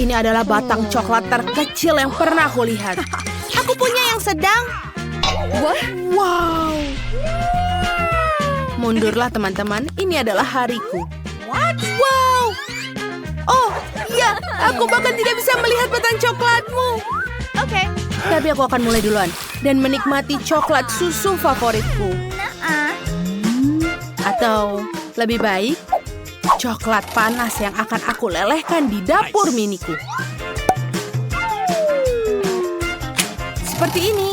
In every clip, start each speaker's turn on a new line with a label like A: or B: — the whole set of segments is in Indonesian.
A: Ini adalah batang coklat terkecil yang pernah aku lihat. Aku punya yang sedang. Wow. Mundurlah teman-teman, ini adalah hariku. Wow. Oh, iya, aku bahkan tidak bisa melihat batang coklatmu. Oke. Tapi aku akan mulai duluan dan menikmati coklat susu favoritku. Atau lebih baik, coklat panas yang akan aku lelehkan di dapur miniku. Seperti ini.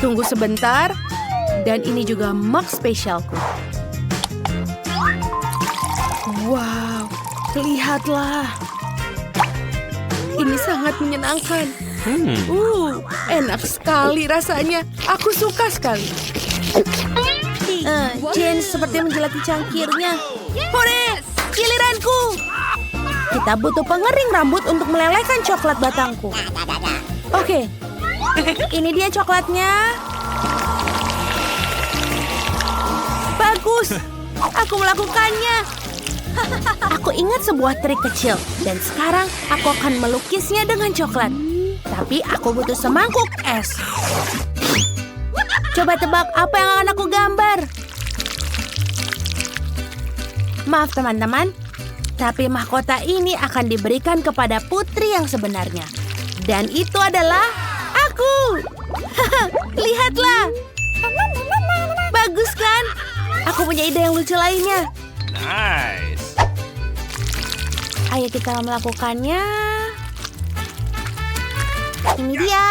A: Tunggu sebentar. Dan ini juga mug spesialku. Wow, lihatlah. Ini sangat menyenangkan. Enak sekali rasanya. Aku suka sekali. Jane seperti menjelati cangkirnya. Hore, giliranku. Kita butuh pengering rambut untuk melelehkan coklat batangku. Oke, ini dia coklatnya. Bagus, aku melakukannya. Aku ingat sebuah trik kecil. Dan sekarang aku akan melukisnya dengan coklat. Tapi aku butuh semangkuk es. Coba tebak apa yang akan aku gambar. Maaf teman-teman, tapi mahkota ini akan diberikan kepada putri yang sebenarnya. Dan itu adalah aku. Lihatlah. Bagus kan? Aku punya ide yang lucu lainnya.
B: Nice.
A: Ayo kita melakukannya. Ini dia.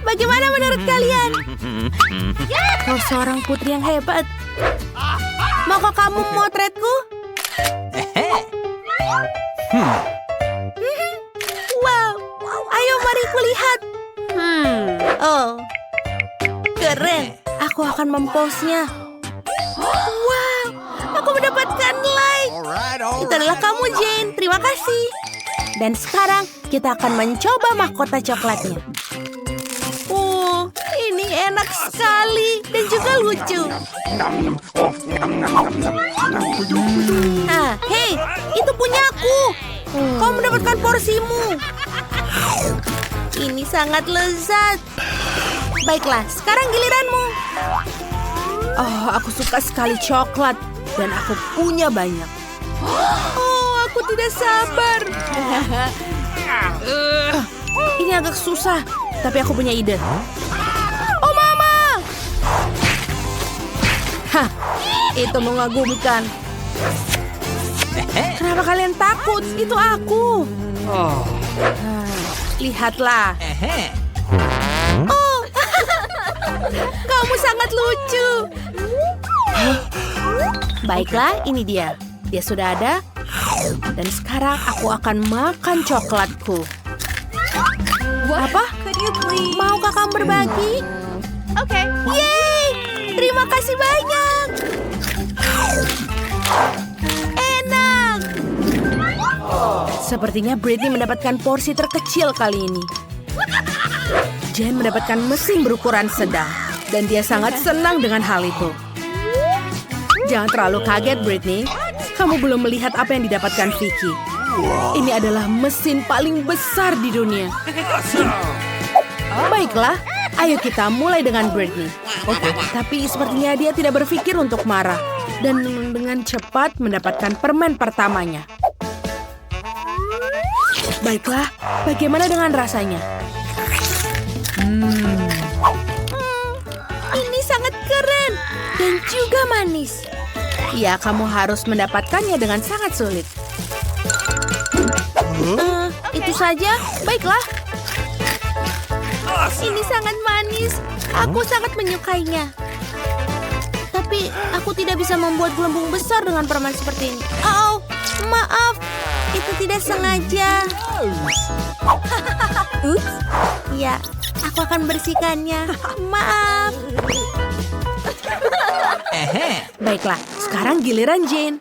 A: Bagaimana menurut kalian? Kau seorang putri yang hebat. Maukah kamu memotretku? Wow, ayo mari kulihat. Oh, keren. Aku akan memposnya. Wow, aku mendapatkan like. Itu adalah kamu, Jane. Terima kasih. Dan sekarang kita akan mencoba mahkota coklatnya. Ini enak sekali dan juga lucu. Hei, itu punyaku. Kau mendapatkan porsimu. Ini sangat lezat. Baiklah, sekarang giliranmu. Oh, aku suka sekali coklat dan aku punya banyak. Oh, aku tidak sabar. Ini agak susah, tapi aku punya ide. Oh, Mama! Hah, itu mengagumkan. Kenapa kalian takut? Itu aku. Lihatlah. Oh, kamu sangat lucu. Baiklah, ini dia. Dia sudah ada. Dan sekarang aku akan makan coklatku. Apa? Maukah kamu berbagi? Oke. Yeay! Terima kasih banyak. Enak. Sepertinya Britney mendapatkan porsi terkecil kali ini. Jane mendapatkan mesin berukuran sedang. Dan dia sangat senang dengan hal itu. Jangan terlalu kaget, Britney. Kamu belum melihat apa yang didapatkan Vicky. Ini adalah mesin paling besar di dunia. Baiklah, ayo kita mulai dengan Britney. Oke, tapi sepertinya dia tidak berpikir untuk marah. Dan dengan cepat mendapatkan permen pertamanya. Baiklah, bagaimana dengan rasanya? Ini sangat keren dan juga manis. Ya, kamu harus mendapatkannya dengan sangat sulit. Itu saja, baiklah. Ini sangat manis. Aku sangat menyukainya. Tapi aku tidak bisa membuat gelembung besar dengan permen seperti ini. Oh, maaf. Itu tidak sengaja. Ya, aku akan bersihkannya. Maaf. Baiklah, sekarang giliran Jane.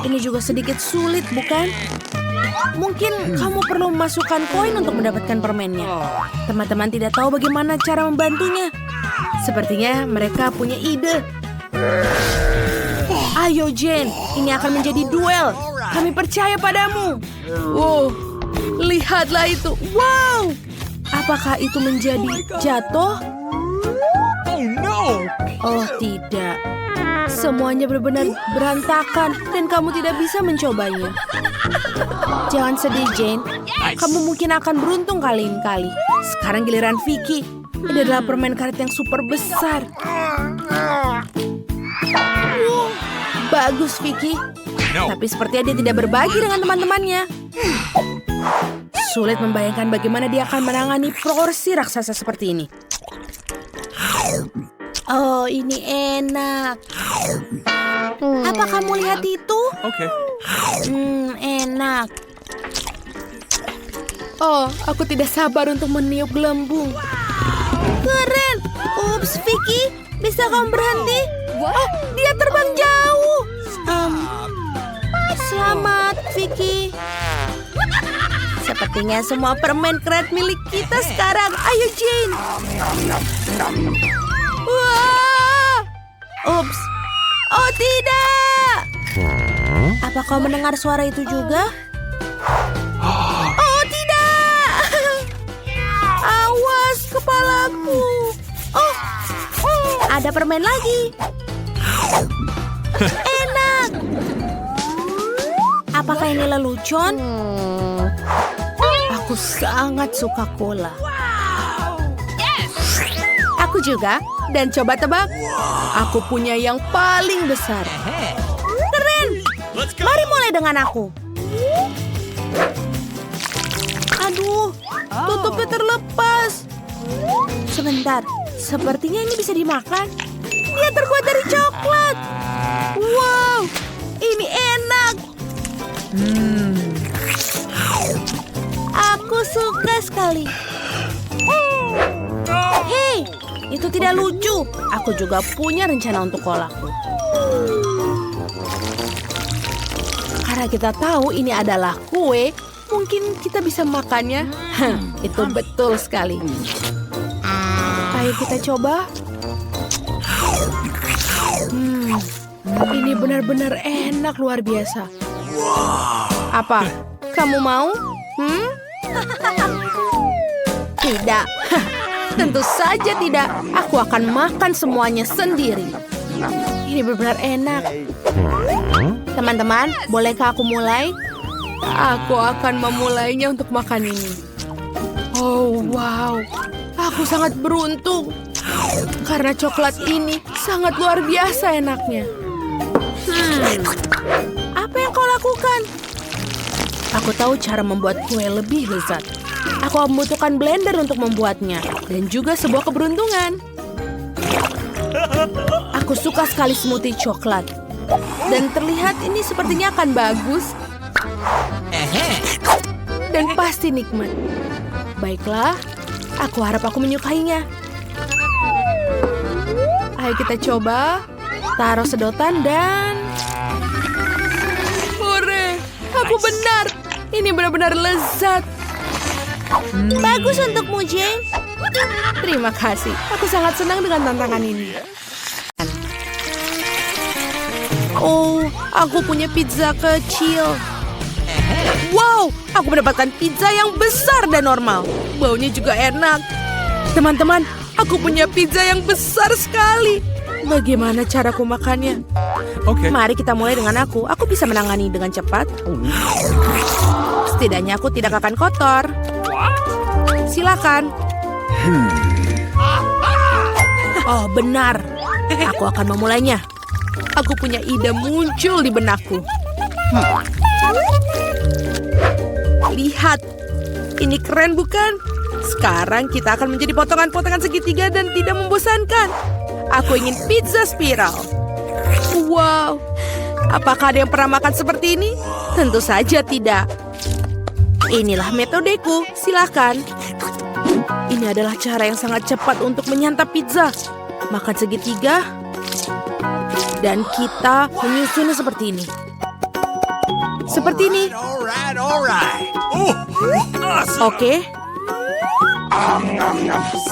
A: Ini juga sedikit sulit, bukan? Mungkin kamu perlu memasukkan koin untuk mendapatkan permennya. Teman-teman tidak tahu bagaimana cara membantunya. Sepertinya mereka punya ide. Ayo Jane, ini akan menjadi duel. Kami percaya padamu. Wow, lihatlah itu. Wow, apakah itu menjadi jatuh?
B: Oh no!
A: Oh tidak, semuanya benar-benar berantakan dan kamu tidak bisa mencobanya. Jangan sedih Jane, kamu mungkin akan beruntung kali ini kali. Sekarang giliran Vicky. Ini adalah permen karet yang super besar. Wow, bagus Vicky.
B: No.
A: Tapi sepertinya dia tidak berbagi dengan teman-temannya. Sulit membayangkan bagaimana dia akan menangani porsi raksasa seperti ini. Oh, ini enak. Apa kamu lihat itu?
B: Okay.
A: Enak. Oh, aku tidak sabar untuk meniup gelembung. Keren. Ups, Vicky. Bisa kamu berhenti? Oh, dia terbang jauh. Selamat, Vicky. Sepertinya semua permen karet milik kita sekarang. Ayo, Jane. Wah! Ups. Oh, tidak. Apa kau mendengar suara itu juga? Oh, tidak. Awas, kepalaku. Oh, ada permen lagi. Enak. Apakah ini lelucon? Aku sangat suka cola. Aku juga. Dan coba tebak, aku punya yang paling besar. Keren. Mari mulai dengan aku. Aduh, tutupnya terlepas. Sebentar, sepertinya ini bisa dimakan. Dia terbuat dari coklat. Wow, ini enak. Aku suka sekali. Hei, itu tidak lucu. Aku juga punya rencana untuk kolaku. Karena kita tahu ini adalah kue, mungkin kita bisa makannya. Itu betul sekali. Ayo kita coba. Ini benar-benar enak luar biasa. Apa? Kamu mau? Tidak. Tentu saja tidak. Aku akan makan semuanya sendiri. Ini benar-benar enak. Teman-teman, bolehkah aku mulai? Aku akan memulainya untuk makan ini. Oh, wow. Aku sangat beruntung. Karena coklat ini sangat luar biasa enaknya. Apa yang kau lakukan? Aku tahu cara membuat kue lebih lezat. Aku membutuhkan blender untuk membuatnya. Dan juga sebuah keberuntungan. Aku suka sekali smoothie coklat. Dan terlihat ini sepertinya akan bagus. Dan pasti nikmat. Baiklah, aku harap aku menyukainya. Ayo kita coba. Taruh sedotan dan... Hore, aku benar. Ini benar-benar lezat. Bagus untukmu, Jane. Terima kasih. Aku sangat senang dengan tantangan ini. Oh, aku punya pizza kecil. Wow, aku mendapatkan pizza yang besar dan normal. Baunya juga enak. Teman-teman, aku punya pizza yang besar sekali. Bagaimana caraku makannya?
B: Okay.
A: Mari kita mulai dengan aku. Aku bisa menangani dengan cepat. Setidaknya aku tidak akan kotor. Silakan. Oh, benar. Aku akan memulainya. Aku punya ide muncul di benakku. Lihat. Ini keren bukan? Sekarang kita akan menjadi potongan-potongan segitiga dan tidak membosankan. Aku ingin pizza spiral. Wow. Apakah ada yang pernah makan seperti ini? Tentu saja tidak. Inilah metodeku. Silakan. Ini adalah cara yang sangat cepat untuk menyantap pizza. Makan segitiga. Dan kita menyusunnya seperti ini. Seperti ini.
B: Alright.
A: Oke.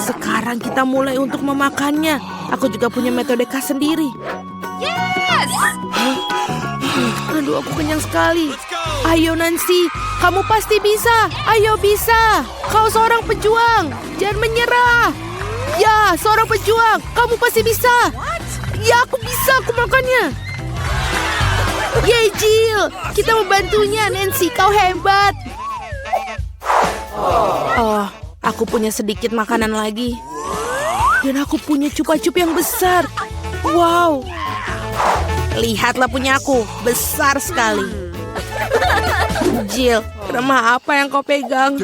A: Sekarang kita mulai untuk memakannya. Aku juga punya metode khas sendiri. Aduh, aku kenyang sekali. Ayo Nancy, kamu pasti bisa. Ayo bisa. Kau seorang pejuang. Jangan menyerah. Ya, seorang pejuang. Kamu pasti bisa. Ya, aku bisa. Aku makannya. Yeay, Jill. Kita membantunya, Nancy. Kau hebat. Oh, aku punya sedikit makanan lagi. Dan aku punya cupa-cup yang besar. Wow. Lihatlah punya aku. Besar sekali. Jill, remah apa yang kau pegang?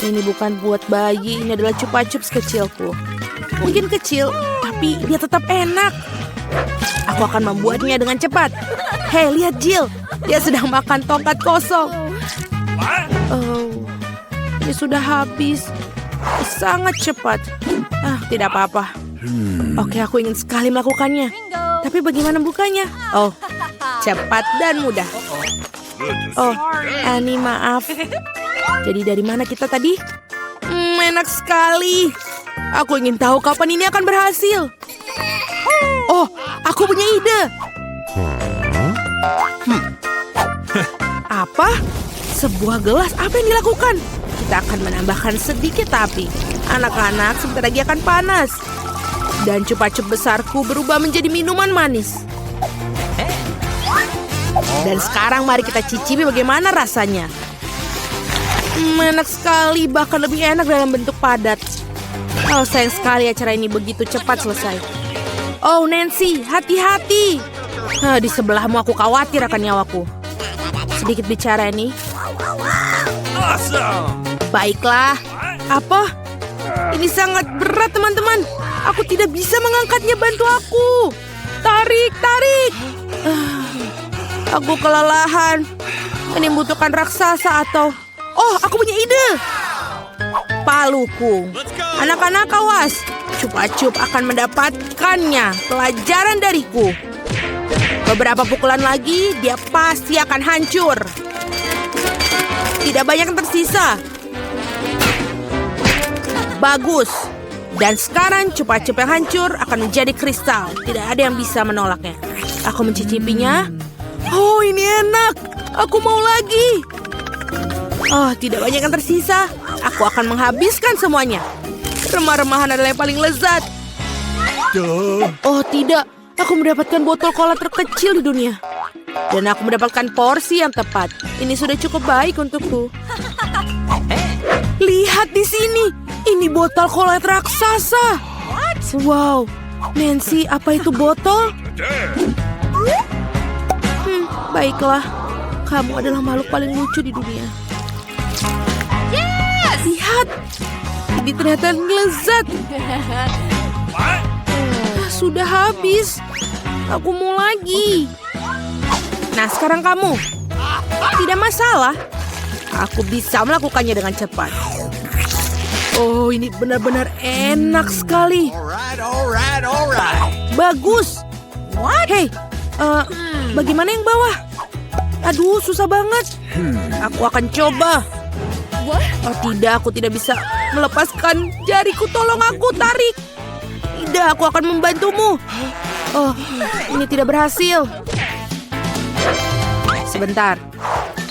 A: Ini bukan buat bayi. Ini adalah cupa-cups kecilku. Mungkin kecil, tapi dia tetap enak. Aku akan membuatnya dengan cepat. Hei, lihat Jill. Dia sedang makan tongkat kosong. Oh, ini sudah habis. Sangat cepat. Tidak apa-apa. Oke, aku ingin sekali melakukannya. Tapi bagaimana bukanya? Oh, cepat dan mudah. Oh, Annie, maaf. Jadi dari mana kita tadi? Enak sekali. Aku ingin tahu kapan ini akan berhasil. Oh, aku punya ide. Apa? Sebuah gelas, apa yang dilakukan? Kita akan menambahkan sedikit api. Anak-anak sebentar lagi akan panas. Dan cupa-cup besarku berubah menjadi minuman manis. Dan sekarang mari kita cicipi bagaimana rasanya. Enak sekali, bahkan lebih enak dalam bentuk padat. Oh, sayang sekali acara ini begitu cepat selesai. Oh, Nancy, hati-hati. Di sebelahmu aku khawatir akan nyawaku. Sedikit bicara nih. Baiklah. Apa? Ini sangat berat, teman-teman. Aku tidak bisa mengangkatnya, bantu aku. Tarik, tarik. Aku kelelahan. Ini membutuhkan raksasa atau... Oh, aku punya ide. Paluku. Anak-anak awas. Cupa-cup akan mendapatkannya. Pelajaran dariku. Beberapa pukulan lagi, dia pasti akan hancur. Tidak banyak yang tersisa. Bagus. Dan sekarang cupa-cup yang hancur akan menjadi kristal. Tidak ada yang bisa menolaknya. Aku mencicipinya. Oh, ini enak. Aku mau lagi. Oh, tidak banyak yang tersisa. Aku akan menghabiskan semuanya. Remah-remahan adalah yang paling lezat. Oh, tidak. Aku mendapatkan botol cola terkecil di dunia. Dan aku mendapatkan porsi yang tepat. Ini sudah cukup baik untukku. Lihat di sini. Ini botol cola raksasa. Wow. Nancy, apa itu botol? Baiklah. Kamu adalah makhluk paling lucu di dunia. Lihat. Ini ternyata lezat. Sudah habis. Aku mau lagi. Nah, sekarang kamu. Tidak masalah. Aku bisa melakukannya dengan cepat. Oh, ini benar-benar enak sekali.
B: Alright.
A: Bagus. Hei, bagaimana yang bawah? Aduh, susah banget. Aku akan coba. Oh tidak, aku tidak bisa melepaskan jariku. Tolong aku, tarik. Tidak, aku akan membantumu. Oh, ini tidak berhasil. Sebentar.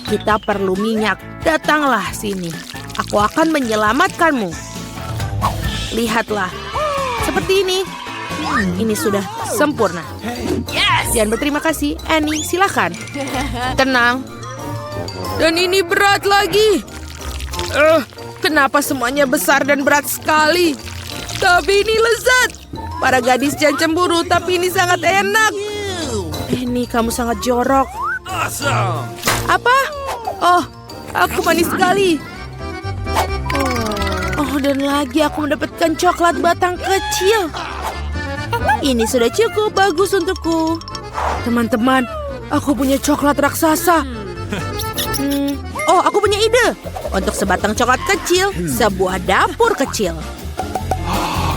A: Kita perlu minyak. Datanglah sini. Aku akan menyelamatkanmu. Lihatlah. Seperti ini. Ini sudah sempurna. Dan berterima kasih. Annie, silakan. Tenang. Dan ini berat lagi. Kenapa semuanya besar dan berat sekali? Tapi ini lezat. Para gadis jangan cemburu, tapi ini sangat enak. Annie, kamu sangat jorok. Apa? Oh, aku manis sekali. Oh, dan lagi aku mendapatkan coklat batang kecil. Ini sudah cukup bagus untukku. Teman-teman, aku punya coklat raksasa. Oh, aku punya ide. Untuk sebatang coklat kecil, sebuah dapur kecil.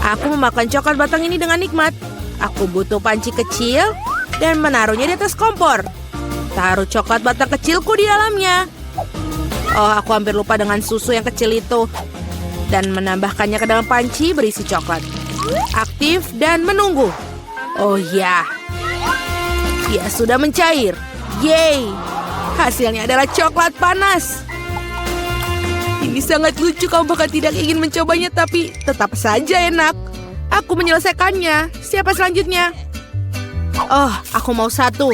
A: Aku memakan coklat batang ini dengan nikmat. Aku butuh panci kecil dan menaruhnya di atas kompor. Taruh coklat batang kecilku di dalamnya. Oh, aku hampir lupa dengan susu yang kecil itu. Dan menambahkannya ke dalam panci berisi coklat. Aktif dan menunggu. Oh ya. Dia sudah mencair. Yeay! Hasilnya adalah coklat panas. Ini sangat lucu, kamu bahkan tidak ingin mencobanya, tapi tetap saja enak. Aku menyelesaikannya. Siapa selanjutnya? Oh, aku mau satu.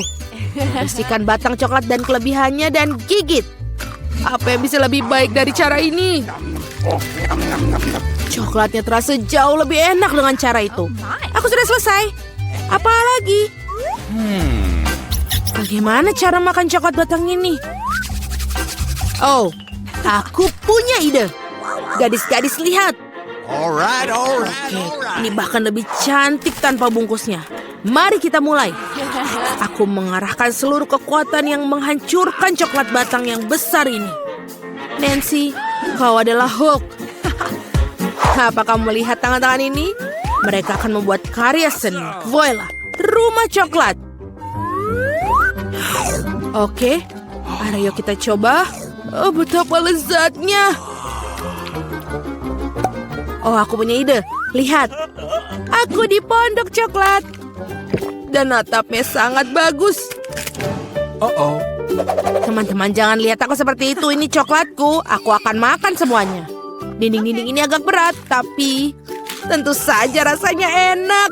A: Bersihkan batang coklat dan kelebihannya dan gigit. Apa yang bisa lebih baik dari cara ini? Coklatnya terasa jauh lebih enak dengan cara itu. Aku sudah selesai. Apa lagi? Bagaimana cara makan coklat batang ini? Oh, aku punya ide. Gadis-gadis, lihat.
B: Alright.
A: Ini bahkan lebih cantik tanpa bungkusnya. Mari kita mulai. Aku mengarahkan seluruh kekuatan yang menghancurkan coklat batang yang besar ini. Nancy, kau adalah Hulk. Apa kamu melihat tangan-tangan ini? Mereka akan membuat karya seni. Voila, rumah coklat. Oke, ayo kita coba. Oh, betapa lezatnya. Oh, aku punya ide. Lihat, aku di pondok coklat. Dan atapnya sangat bagus.
B: Uh-oh.
A: Teman-teman, jangan lihat aku seperti itu. Ini coklatku. Aku akan makan semuanya. Dinding-dinding ini agak berat, tapi tentu saja rasanya enak.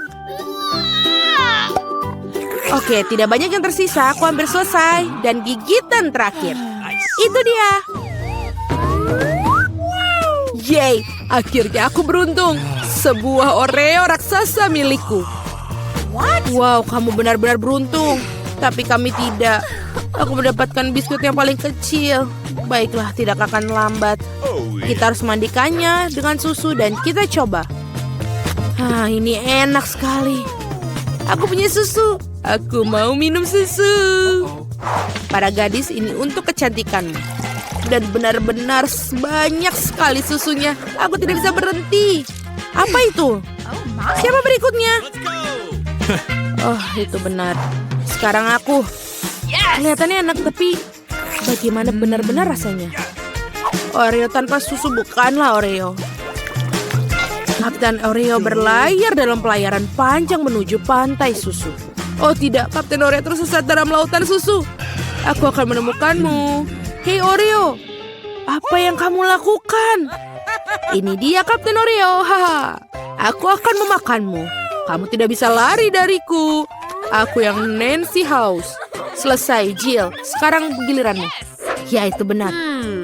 A: Oke, tidak banyak yang tersisa. Aku hampir selesai. Dan gigitan terakhir. Itu dia. Yeay, akhirnya aku beruntung. Sebuah Oreo raksasa milikku. Wow, kamu benar-benar beruntung. Tapi kami tidak. Aku mendapatkan biskuit yang paling kecil. Baiklah, tidak akan lambat. Kita harus mandikannya dengan susu dan kita coba. Ini enak sekali. Aku punya susu. Aku mau minum susu. Para gadis, ini untuk kecantikanmu. Dan benar-benar banyak sekali susunya. Aku tidak bisa berhenti. Apa itu? Siapa berikutnya? Oh, itu benar. Sekarang aku. Kelihatannya enak, tapi bagaimana benar-benar rasanya? Oreo tanpa susu bukanlah Oreo. Kapten Oreo berlayar dalam pelayaran panjang menuju pantai susu. Oh tidak, Kapten Oreo tersesat dalam lautan susu. Aku akan menemukanmu. Hei Oreo, apa yang kamu lakukan? Ini dia Kapten Oreo. Haha. Aku akan memakanmu. Kamu tidak bisa lari dariku. Aku yang Nancy House. Selesai, Jill. Sekarang giliranmu. Ya, itu benar.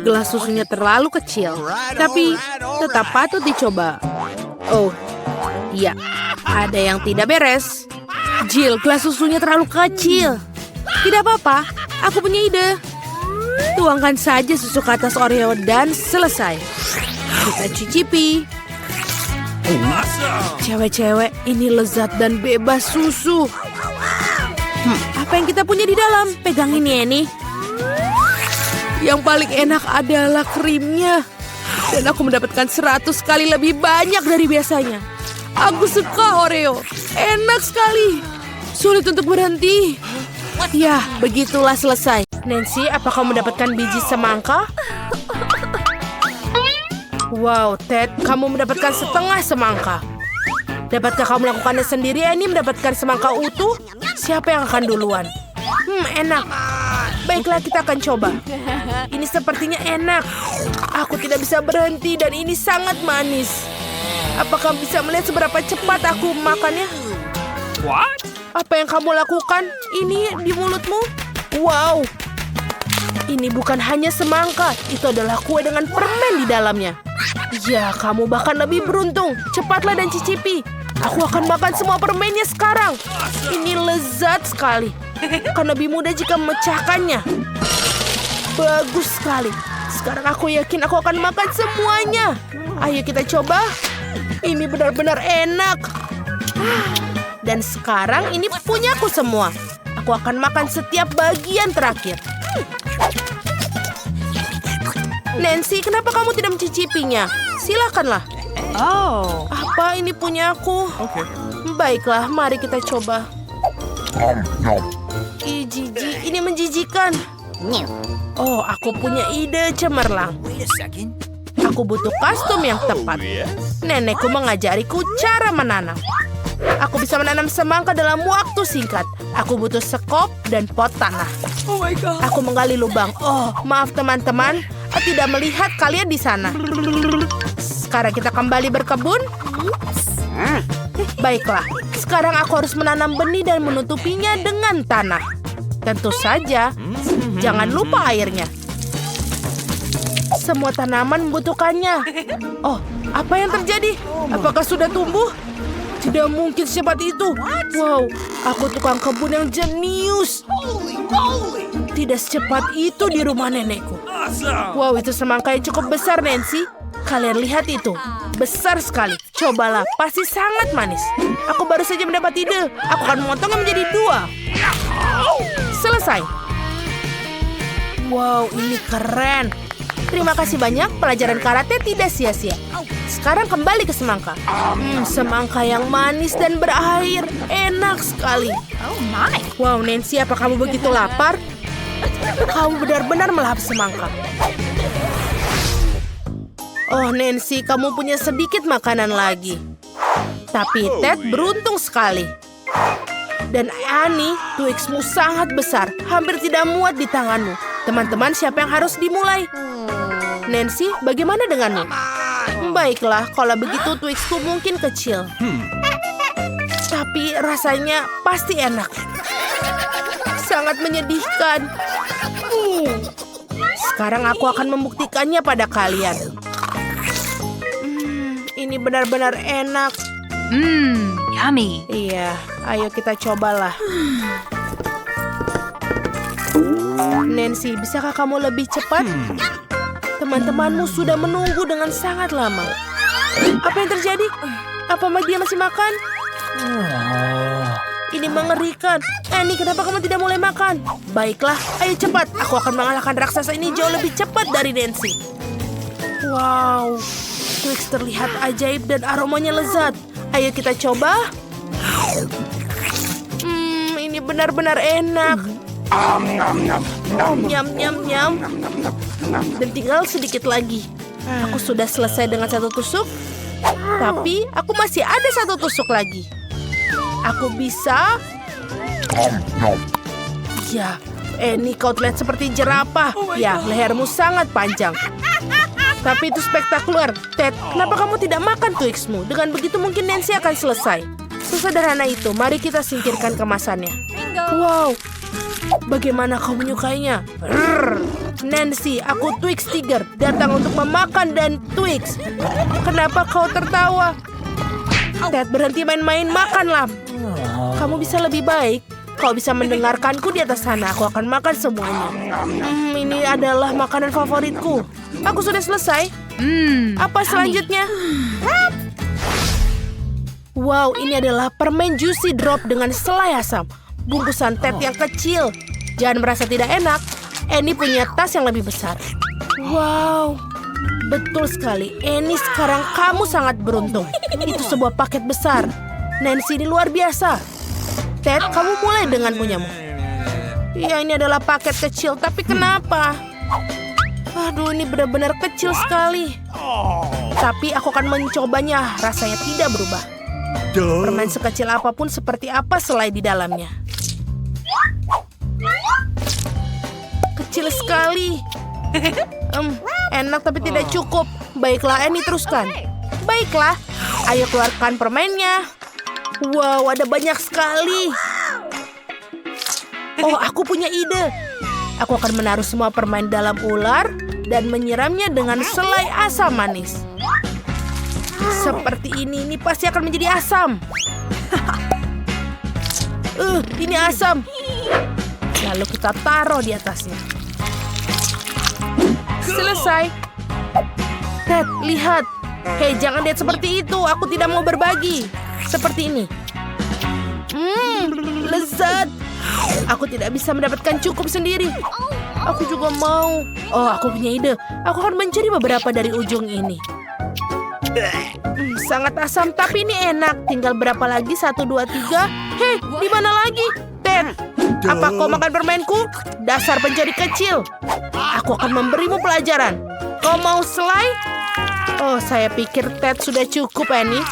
A: Gelas susunya terlalu kecil. Tapi tetap patut dicoba. Oh, iya. Ada yang tidak beres. Jill, gelas susunya terlalu kecil. Tidak apa-apa. Aku punya ide. Tuangkan saja susu ke atas Oreo dan selesai. Kita cicipi. Cewek-cewek, ini lezat dan bebas susu. Apa yang kita punya di dalam? Pegang ini, Annie. Yang paling enak adalah krimnya. Dan aku mendapatkan 100 kali lebih banyak dari biasanya. Aku suka Oreo. Enak sekali. Sulit untuk berhenti. Ya, begitulah selesai. Nancy, apa kamu mendapatkan biji semangka? Wow, Ted, kamu mendapatkan setengah semangka. Dapatkah kamu melakukannya sendiri, Annie, mendapatkan semangka utuh? Siapa yang akan duluan? Enak. Baiklah, kita akan coba. Ini sepertinya enak. Aku tidak bisa berhenti dan ini sangat manis. Apakah bisa melihat seberapa cepat aku makannya?
B: What?
A: Apa yang kamu lakukan? Ini di mulutmu? Wow. Ini bukan hanya semangka. Itu adalah kue dengan permen di dalamnya. Ya, kamu bahkan lebih beruntung. Cepatlah dan cicipi. Aku akan makan semua permennya sekarang. Ini lezat sekali. Akan lebih mudah jika memecahkannya. Bagus sekali. Sekarang aku yakin aku akan makan semuanya. Ayo kita coba. Ini benar-benar enak. Dan sekarang ini punyaku semua. Aku akan makan setiap bagian terakhir. Nancy, kenapa kamu tidak mencicipinya? Silakanlah.
B: Oh.
A: Apa ini punya aku? Baiklah, mari kita coba. Ih, jijik, ini menjijikan. Oh, aku punya ide cemerlang.
B: Wait a second.
A: Aku butuh kostum yang tepat. Nenekku mengajariku cara menanam. Aku bisa menanam semangka dalam waktu singkat. Aku butuh sekop dan pot tanah.
B: Oh my god.
A: Aku menggali lubang. Oh, maaf teman-teman. Aku tidak melihat kalian di sana. Sekarang kita kembali berkebun. Baiklah, sekarang aku harus menanam benih dan menutupinya dengan tanah. Tentu saja, jangan lupa airnya. Semua tanaman membutuhkannya. Oh, apa yang terjadi? Apakah sudah tumbuh? Tidak mungkin secepat itu. Wow, aku tukang kebun yang jenius. Tidak secepat itu di rumah nenekku.
B: Awesome.
A: Wow, itu semangka yang cukup besar, Nancy. Kalian lihat itu. Besar sekali. Cobalah, pasti sangat manis. Aku baru saja mendapat ide. Aku akan memotongnya menjadi 2. Selesai. Wow, ini keren. Terima kasih banyak, pelajaran karate tidak sia-sia. Sekarang kembali ke semangka. Semangka yang manis dan berair. Enak sekali.
C: Oh my.
A: Wow, Nancy, apa kamu begitu lapar? Kamu benar-benar melahap semangka. Oh, Nancy, kamu punya sedikit makanan lagi. Tapi Ted beruntung sekali. Dan Annie, Twixmu sangat besar. Hampir tidak muat di tanganmu. Teman-teman, siapa yang harus dimulai? Nancy, bagaimana denganmu? Baiklah, kalau begitu Twixku mungkin kecil. Tapi rasanya pasti enak. Sangat menyedihkan. Sekarang aku akan membuktikannya pada kalian. Ini benar-benar enak.
C: Yummy.
A: Iya, ayo kita cobalah. Nancy, bisakah kamu lebih cepat? Teman-temanmu sudah menunggu dengan sangat lama. Apa yang terjadi? Apa dia masih makan? Ini mengerikan. Annie, kenapa kamu tidak mulai makan? Baiklah, ayo cepat. Aku akan mengalahkan raksasa ini jauh lebih cepat dari Nancy. Wow, Twix terlihat ajaib dan aromanya lezat. Ayo kita coba. Ini benar-benar enak. Nyam, nyam, nyam. Dan tinggal sedikit lagi. Aku sudah selesai dengan 1 tusuk. Tapi aku masih ada 1 tusuk lagi. Aku bisa. Ya, Annie, kau terlihat seperti jerapah. Ya, lehermu sangat panjang. Tapi itu spektakuler. Ted, kenapa kamu tidak makan Twixmu? Dengan begitu mungkin Nancy akan selesai. Sesederhana itu, mari kita singkirkan kemasannya. Wow, bagaimana kau menyukainya? Nancy, aku Twix Tiger, datang untuk memakan dan Twix. Kenapa kau tertawa? Ted, berhenti main-main, makanlah. Kamu bisa lebih baik. Kau bisa mendengarkanku di atas sana. Aku akan makan semuanya. Ini adalah makanan favoritku. Aku sudah selesai. Apa selanjutnya? Wow, ini adalah permen Juicy Drop dengan selai asam. Bungkusan Ted yang kecil. Jangan merasa tidak enak. Annie punya tas yang lebih besar. Wow, betul sekali. Annie, sekarang kamu sangat beruntung. Itu sebuah paket besar. Nancy, ini luar biasa. Ted, kamu mulai dengan punyamu. Iya, ini adalah paket kecil. Tapi kenapa? Aduh, ini benar-benar kecil sekali. Tapi aku akan mencobanya. Rasanya tidak berubah. Permen sekecil apapun seperti apa selai di dalamnya. Kecil sekali. Enak tapi tidak cukup. Baiklah, Annie, teruskan. Baiklah, ayo keluarkan permennya. Wow, ada banyak sekali. Oh, aku punya ide. Aku akan menaruh semua permen dalam ular dan menyiramnya dengan selai asam manis. Seperti ini pasti akan menjadi asam. Ini asam. Lalu kita taruh di atasnya. Selesai. Ted, lihat. Hei, jangan lihat seperti itu. Aku tidak mau berbagi. Seperti ini. Lezat. Aku tidak bisa mendapatkan cukup sendiri. Aku juga mau. Oh, aku punya ide. Aku akan mencuri beberapa dari ujung ini. Sangat asam, tapi ini enak. Tinggal berapa lagi? 1, 2, 3. Hei, di mana lagi? Ted, apa kau makan permenku? Dasar pencuri kecil. Aku akan memberimu pelajaran. Kau mau selai? Oh, saya pikir Ted sudah cukup, Annie.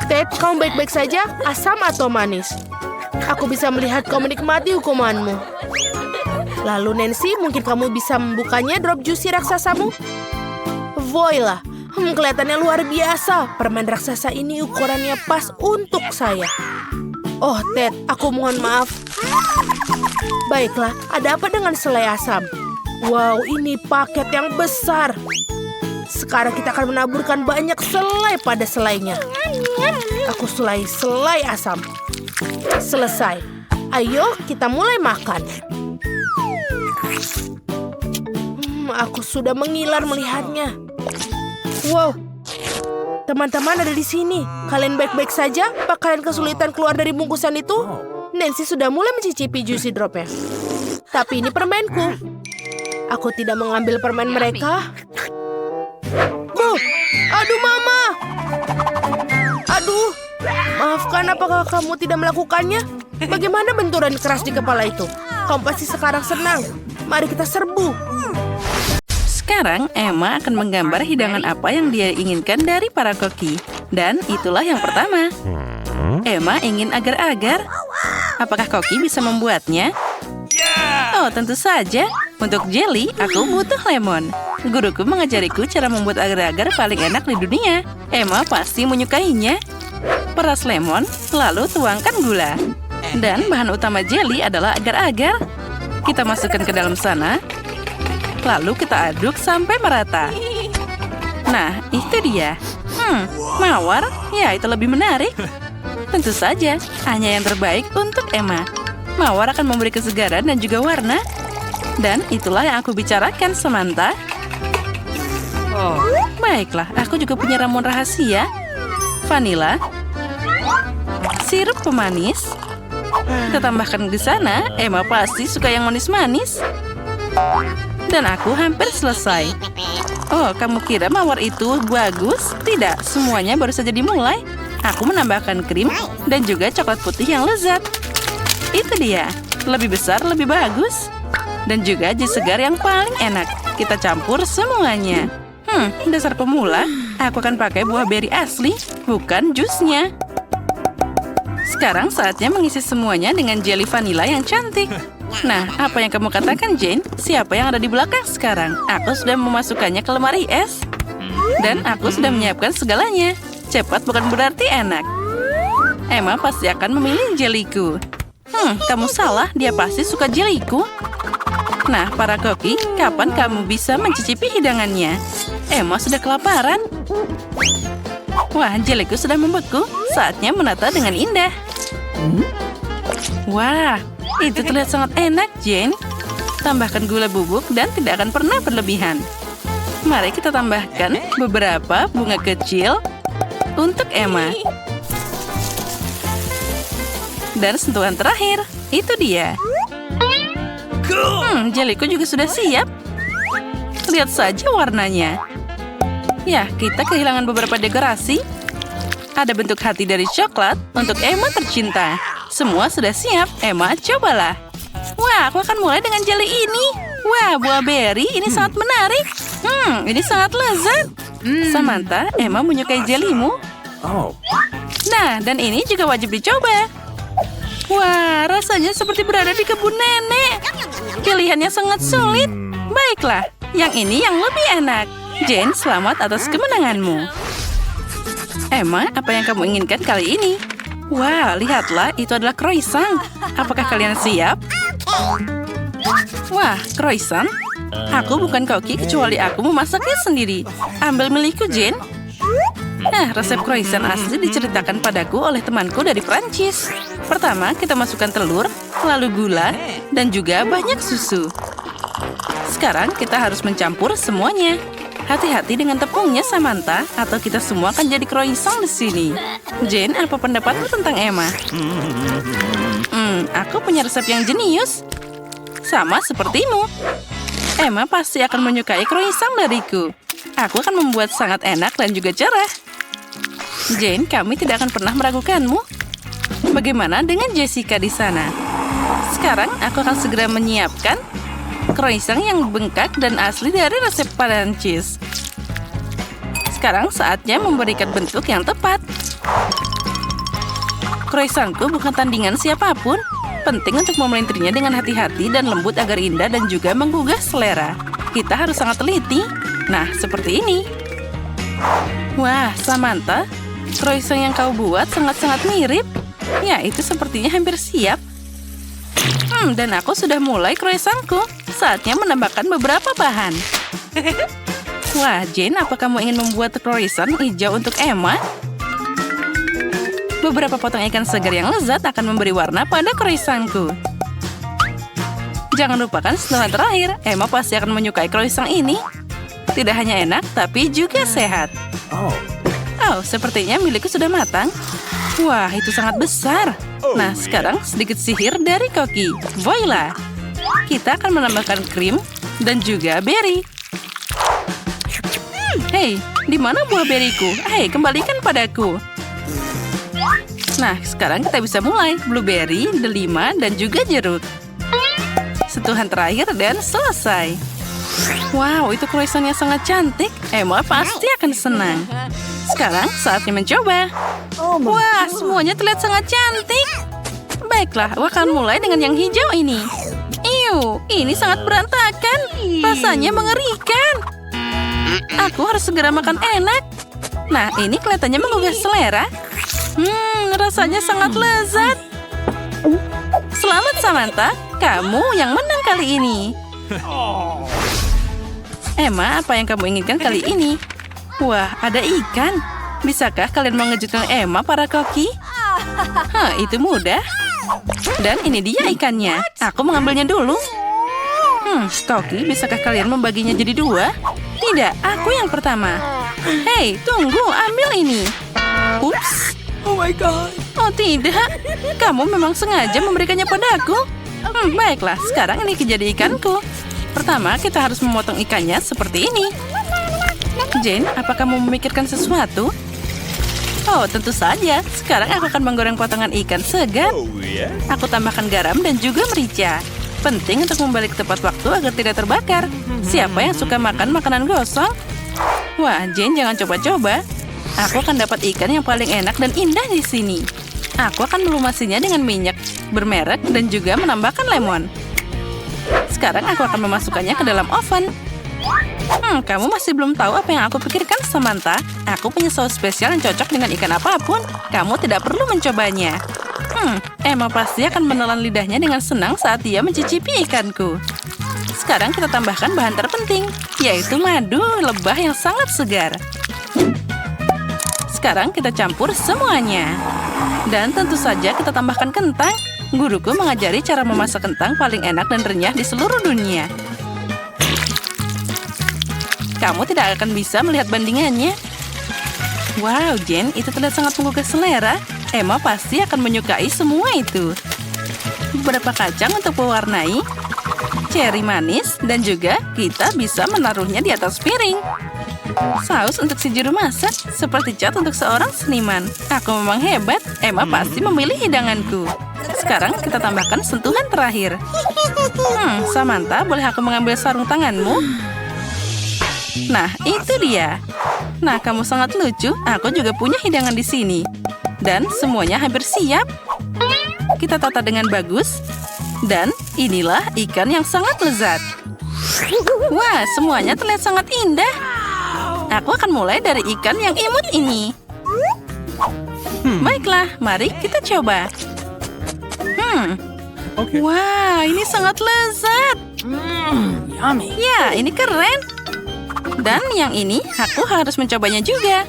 A: Ted, kamu baik-baik saja? Asam atau manis? Aku bisa melihat kau menikmati hukumanmu. Lalu Nancy, mungkin kamu bisa membukanya drop juicy raksasamu? Voila, kelihatannya luar biasa. Permen raksasa ini ukurannya pas untuk saya. Oh, Ted, aku mohon maaf. Baiklah, ada apa dengan selai asam? Wow, ini paket yang besar. Sekarang kita akan menaburkan banyak selai pada selainya. Aku selai asam. Selesai. Ayo, kita mulai makan. Aku sudah mengiler melihatnya. Wow, teman-teman ada di sini. Kalian baik-baik saja? Apa kalian kesulitan keluar dari bungkusan itu? Nancy sudah mulai mencicipi juicy dropnya. Tapi ini permenku. Aku tidak mengambil permen mereka. Aduh, Mama. Aduh. Maafkan, apakah kamu tidak melakukannya? Bagaimana benturan keras di kepala itu? Kamu pasti sekarang senang. Mari kita serbu.
D: Sekarang Emma akan menggambar hidangan apa yang dia inginkan dari para koki. Dan itulah yang pertama. Emma ingin agar-agar. Apakah koki bisa membuatnya? Oh, tentu saja. Untuk jelly, aku butuh lemon. Guruku mengajariku cara membuat agar-agar paling enak di dunia. Emma pasti menyukainya. Peras lemon, lalu tuangkan gula. Dan bahan utama jelly adalah agar-agar. Kita masukkan ke dalam sana. Lalu kita aduk sampai merata. Nah, itu dia. Mawar? Ya, itu lebih menarik. Tentu saja, hanya yang terbaik untuk Emma. Mawar akan memberi kesegaran dan juga warna. Dan itulah yang aku bicarakan, Samantha. Oh, baiklah, aku juga punya ramuan rahasia. Vanila. Sirup pemanis. Kita tambahkan di sana, Emma pasti suka yang manis-manis. Dan aku hampir selesai. Oh, kamu kira mawar itu bagus? Tidak, semuanya baru saja dimulai. Aku menambahkan krim dan juga coklat putih yang lezat. Itu dia, lebih besar, lebih bagus. Dan juga jus segar yang paling enak. Kita campur semuanya. Dasar pemula, aku akan pakai buah beri asli, bukan jusnya. Sekarang saatnya mengisi semuanya dengan jelly vanila yang cantik. Nah, apa yang kamu katakan, Jane? Siapa yang ada di belakang sekarang? Aku sudah memasukkannya ke lemari es. Dan aku sudah menyiapkan segalanya. Cepat bukan berarti enak. Emma pasti akan memilih jellyku. Kamu salah, dia pasti suka jellyku. Nah, para koki, kapan kamu bisa mencicipi hidangannya? Emma sudah kelaparan. Wah, jellyku sudah membeku. Saatnya menata dengan indah. Wah, itu terlihat sangat enak, Jane. Tambahkan gula bubuk dan tidak akan pernah berlebihan. Mari kita tambahkan beberapa bunga kecil untuk Emma. Dan sentuhan terakhir, itu dia. Jellyku juga sudah siap. Lihat saja warnanya. Ya, kita kehilangan beberapa dekorasi. Ada bentuk hati dari coklat untuk Emma tercinta. Semua sudah siap. Emma, cobalah. Wah, aku akan mulai dengan jelly ini. Wah, buah beri ini sangat menarik. Ini sangat lezat. Samantha, Emma menyukai jellymu. Nah, dan ini juga wajib dicoba. Wah, rasanya seperti berada di kebun nenek. Pilihannya sangat sulit. Baiklah, yang ini yang lebih enak. Jane, selamat atas kemenanganmu. Emma, apa yang kamu inginkan kali ini? Wah, lihatlah, itu adalah croissant. Apakah kalian siap? Wah, croissant? Aku bukan koki kecuali aku memasaknya sendiri. Ambil milikku, Jane. Nah, resep croissant asli diceritakan padaku oleh temanku dari Prancis. Pertama, kita masukkan telur, lalu gula, dan juga banyak susu. Sekarang kita harus mencampur semuanya. Hati-hati dengan tepungnya, Samantha, atau kita semua akan jadi croissant di sini. Jane, apa pendapatmu tentang Emma? Aku punya resep yang jenius. Sama sepertimu. Emma pasti akan menyukai croissant dariku. Aku akan membuat sangat enak dan juga cerah. Jane, kami tidak akan pernah meragukanmu. Bagaimana dengan Jessica di sana? Sekarang aku akan segera menyiapkan croissant yang bengkak dan asli dari resep Prancis. Sekarang saatnya memberikan bentuk yang tepat. Croissantku bukan tandingan siapapun. Penting untuk memelintirnya dengan hati-hati dan lembut agar indah dan juga menggugah selera. Kita harus sangat teliti. Nah, seperti ini. Wah, Samantha, croissant yang kau buat sangat-sangat mirip. Ya, itu sepertinya hampir siap. Dan aku sudah mulai croissantku. Saatnya menambahkan beberapa bahan. Wah, Jane, apa kamu ingin membuat croissant hijau untuk Emma? Beberapa potong ikan segar yang lezat akan memberi warna pada croissantku. Jangan lupakan sentuhan terakhir. Emma pasti akan menyukai croissant ini. Tidak hanya enak, tapi juga sehat. Oh, sepertinya milikku sudah matang. Wah, itu sangat besar. Nah, sekarang sedikit sihir dari Koki. Voila! Kita akan menambahkan krim dan juga berry. Hei, di mana buah beriku? Hei, kembalikan padaku. Nah, sekarang kita bisa mulai. Blueberry, delima, dan juga jeruk. Sentuhan terakhir dan selesai. Wow, itu croissant yang sangat cantik. Emma pasti akan senang. Sekarang saatnya mencoba. Wah, semuanya terlihat sangat cantik. Baiklah, aku akan mulai dengan yang hijau ini. Iu, ini sangat berantakan. Rasanya mengerikan. Aku harus segera makan enak. Nah, ini kelihatannya menggugah selera. Rasanya sangat lezat. Selamat, Samantha. Kamu yang menang kali ini. Emma, apa yang kamu inginkan kali ini? Wah, ada ikan. Bisakah kalian mengejutkan Emma, para koki? Itu mudah. Dan ini dia ikannya. Aku mengambilnya dulu. Koki, bisakah kalian membaginya jadi dua? Tidak, aku yang pertama. Hei, tunggu, ambil ini. Ups.
A: Oh my God.
D: Oh tidak, kamu memang sengaja memberikannya padaku. Baiklah, sekarang ini jadi ikanku. Pertama, kita harus memotong ikannya seperti ini. Jane, apa kamu memikirkan sesuatu? Oh, tentu saja. Sekarang aku akan menggoreng potongan ikan segar. Aku tambahkan garam dan juga merica. Penting untuk membalik tepat waktu agar tidak terbakar. Siapa yang suka makan makanan gosong? Wah, Jane, jangan coba-coba. Aku akan dapat ikan yang paling enak dan indah di sini. Aku akan melumasinya dengan minyak bermerek dan juga menambahkan lemon. Sekarang aku akan memasukkannya ke dalam oven. Kamu masih belum tahu apa yang aku pikirkan, Samantha. Aku punya saus spesial yang cocok dengan ikan apapun. Kamu tidak perlu mencobanya. Emma pasti akan menelan lidahnya dengan senang saat dia mencicipi ikanku. Sekarang kita tambahkan bahan terpenting, yaitu madu lebah yang sangat segar. Sekarang kita campur semuanya. Dan tentu saja kita tambahkan kentang. Guruku mengajari cara memasak kentang paling enak dan renyah di seluruh dunia. Kamu tidak akan bisa melihat bandingannya. Wow, Jane, itu terlihat sangat menggugah selera. Emma pasti akan menyukai semua itu. Beberapa kacang untuk mewarnai, ceri manis, dan juga kita bisa menaruhnya di atas piring. Saus untuk si juru masak, seperti cat untuk seorang seniman. Aku memang hebat, Emma pasti memilih hidanganku. Sekarang kita tambahkan sentuhan terakhir. Samantha, boleh aku mengambil sarung tanganmu? Nah, itu dia. Nah, kamu sangat lucu. Aku juga punya hidangan di sini. Dan semuanya hampir siap. Kita tata dengan bagus. Dan inilah ikan yang sangat lezat. Wah, semuanya terlihat sangat indah. Aku akan mulai dari ikan yang imut ini. Baiklah, mari kita coba. Wah, ini sangat lezat.
B: Yummy.
D: Ya, ini keren. Dan yang ini, aku harus mencobanya juga.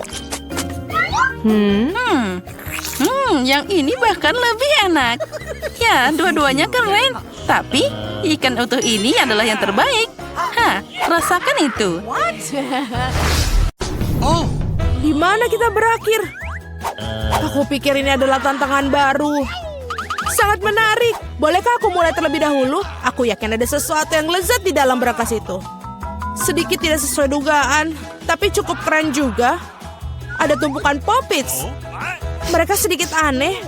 D: Yang ini bahkan lebih enak. Ya, dua-duanya keren. Tapi, ikan utuh ini adalah yang terbaik. Rasakan itu.
A: Di mana kita berakhir? Aku pikir ini adalah tantangan baru. Sangat menarik. Bolehkah aku mulai terlebih dahulu? Aku yakin ada sesuatu yang lezat di dalam berangkas itu. Sedikit tidak sesuai dugaan, tapi cukup keren juga. Ada tumpukan Poppits. Mereka sedikit aneh.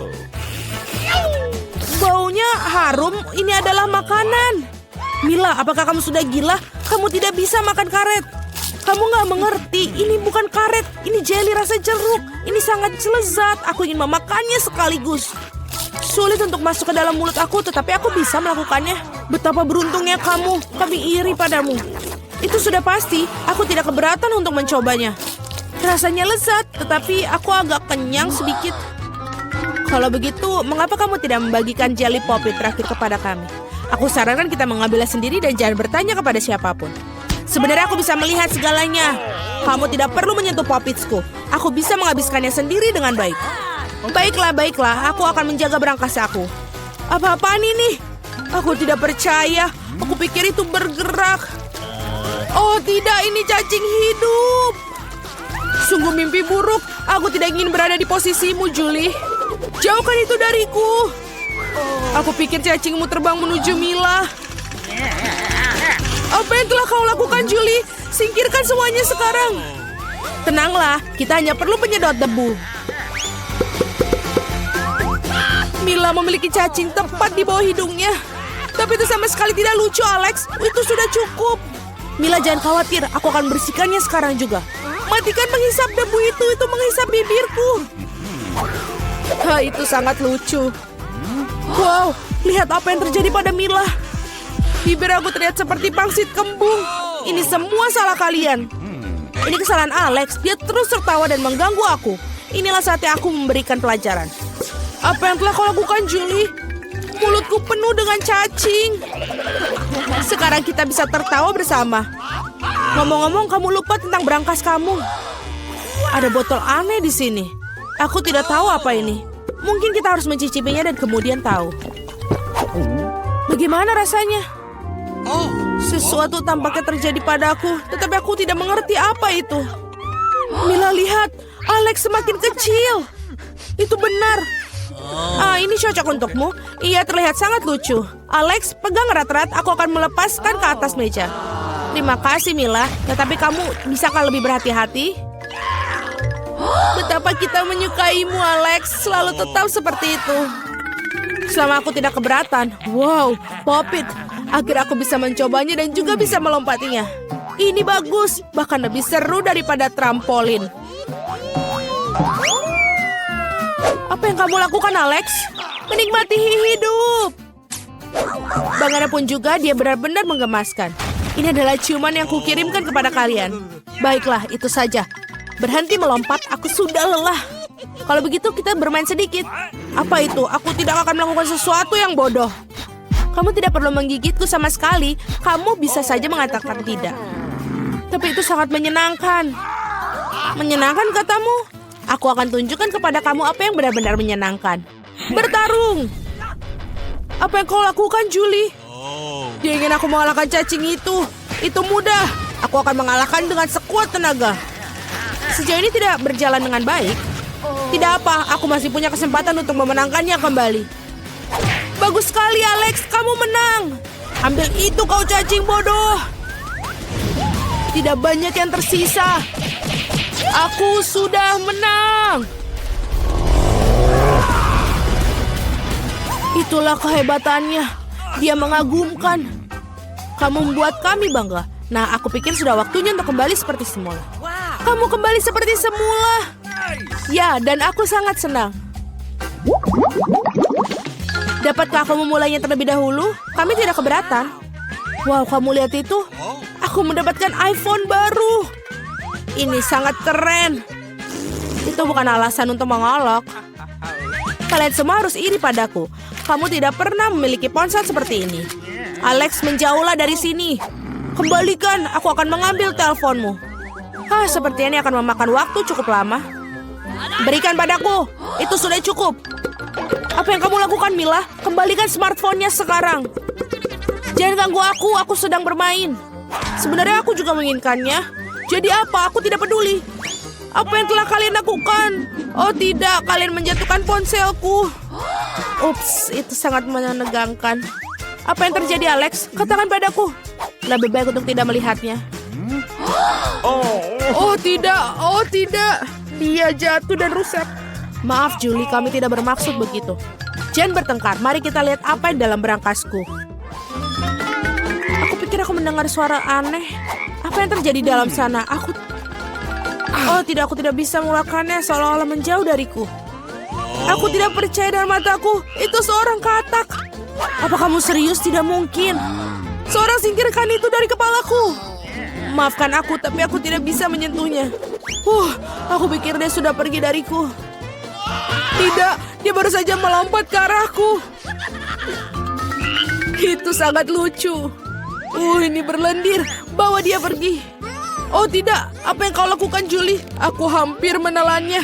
A: Baunya harum. Ini adalah makanan. Mila, apakah kamu sudah gila? Kamu tidak bisa makan karet. Kamu nggak mengerti, ini bukan karet, ini jelly rasa jeruk. Ini sangat lezat, aku ingin memakannya sekaligus. Sulit untuk masuk ke dalam mulut aku, tetapi aku bisa melakukannya. Betapa beruntungnya kamu, kami iri padamu. Itu sudah pasti, aku tidak keberatan untuk mencobanya. Rasanya lezat, tetapi aku agak kenyang sedikit. Kalau begitu, mengapa kamu tidak membagikan jelly poppy terakhir kepada kami? Aku sarankan kita mengambilnya sendiri dan jangan bertanya kepada siapapun. Sebenarnya aku bisa melihat segalanya. Kamu tidak perlu menyentuh popitsku. Aku bisa menghabiskannya sendiri dengan baik. Baiklah, aku akan menjaga berangkas aku. Apa-apaan ini? Aku tidak percaya. Aku pikir itu bergerak. Oh tidak, ini cacing hidup. Sungguh mimpi buruk. Aku tidak ingin berada di posisimu, Julie. Jauhkan itu dariku. Aku pikir cacingmu terbang menuju Mila. Apa yang telah kau lakukan, Julie? Singkirkan semuanya sekarang. Tenanglah, kita hanya perlu penyedot debu. Mila memiliki cacing tepat di bawah hidungnya. Tapi itu sama sekali tidak lucu, Alex. Itu sudah cukup. Mila, jangan khawatir. Aku akan bersihkannya sekarang juga. Matikan menghisap debu itu menghisap bibirku. Itu sangat lucu. Wow, lihat apa yang terjadi pada Mila. Bibir aku terlihat seperti pangsit kembung. Ini semua salah kalian. Ini kesalahan Alex. Dia terus tertawa dan mengganggu aku. Inilah saatnya aku memberikan pelajaran. Apa yang telah kau lakukan, Julie? Mulutku penuh dengan cacing. Sekarang kita bisa tertawa bersama. Ngomong-ngomong, kamu lupa tentang berangkas kamu. Ada botol aneh di sini. Aku tidak tahu apa ini. Mungkin kita harus mencicipinya dan kemudian tahu. Bagaimana rasanya? Sesuatu tampaknya terjadi padaku, tetapi aku tidak mengerti apa itu. Mila, lihat, Alex semakin kecil. Itu benar. Ini cocok untukmu. Ia terlihat sangat lucu. Alex, pegang erat-erat, aku akan melepaskan ke atas meja. Terima kasih, Mila. Tetapi kamu bisakah lebih berhati-hati? Betapa kita menyukaimu, Alex. Selalu tetap seperti itu. Selama aku tidak keberatan. Wow, Pop-It. Akhirnya aku bisa mencobanya dan juga bisa melompatinya. Ini bagus, bahkan lebih seru daripada trampolin. Apa yang kamu lakukan, Alex? Menikmati hidup. Bagaimanapun juga, dia benar-benar menggemaskan. Ini adalah ciuman yang kukirimkan kepada kalian. Baiklah, itu saja. Berhenti melompat, aku sudah lelah. Kalau begitu, kita bermain sedikit. Apa itu? Aku tidak akan melakukan sesuatu yang bodoh. Kamu tidak perlu menggigitku sama sekali. Kamu bisa saja mengatakan tidak. Tapi itu sangat menyenangkan. Menyenangkan katamu? Aku akan tunjukkan kepada kamu apa yang benar-benar menyenangkan. Bertarung! Apa yang kau lakukan, Julie? Dia ingin aku mengalahkan cacing itu. Itu mudah. Aku akan mengalahkan dengan sekuat tenaga. Sejauh ini tidak berjalan dengan baik. Tidak apa, aku masih punya kesempatan untuk memenangkannya kembali. Bagus sekali, Alex. Kamu menang. Ambil itu, kau cacing bodoh. Tidak banyak yang tersisa. Aku sudah menang. Itulah kehebatannya. Dia mengagumkan. Kamu membuat kami bangga. Nah, aku pikir sudah waktunya untuk kembali seperti semula. Kamu kembali seperti semula. Ya, dan aku sangat senang. Dapatkah aku memulainya terlebih dahulu? Kami tidak keberatan. Wow, kamu lihat itu? Aku mendapatkan iPhone baru. Ini sangat keren. Itu bukan alasan untuk mengolok. Kalian semua harus iri padaku. Kamu tidak pernah memiliki ponsel seperti ini. Alex, menjauhlah dari sini. Kembalikan, aku akan mengambil teleponmu. Seperti ini akan memakan waktu cukup lama. Berikan padaku. Itu sudah cukup. Apa yang kamu lakukan, Mila? Kembalikan smartphone-nya sekarang. Jangan ganggu aku sedang bermain. Sebenarnya aku juga menginginkannya. Jadi apa? Aku tidak peduli. Apa yang telah kalian lakukan? Oh tidak, kalian menjatuhkan ponselku. Ups, itu sangat menegangkan. Apa yang terjadi, Alex? Katakan padaku. Lebih baik untuk tidak melihatnya. Oh tidak. Dia jatuh dan rusak. Maaf, Julie, kami tidak bermaksud begitu. Jangan bertengkar, mari kita lihat apa yang dalam berangkasku. Aku pikir aku mendengar suara aneh. Apa yang terjadi dalam sana? Oh tidak, aku tidak bisa melakukannya seolah-olah menjauh dariku. Aku tidak percaya dengan mataku. Itu seorang katak. Apa kamu serius? Tidak mungkin. Seorang singkirkan itu dari kepalaku. Maafkan aku, tapi aku tidak bisa menyentuhnya. Aku pikir dia sudah pergi dariku. Tidak, dia baru saja melompat ke arahku. Itu sangat lucu. Ini berlendir. Bawa dia pergi. Oh tidak, apa yang kau lakukan, Julie? Aku hampir menelannya.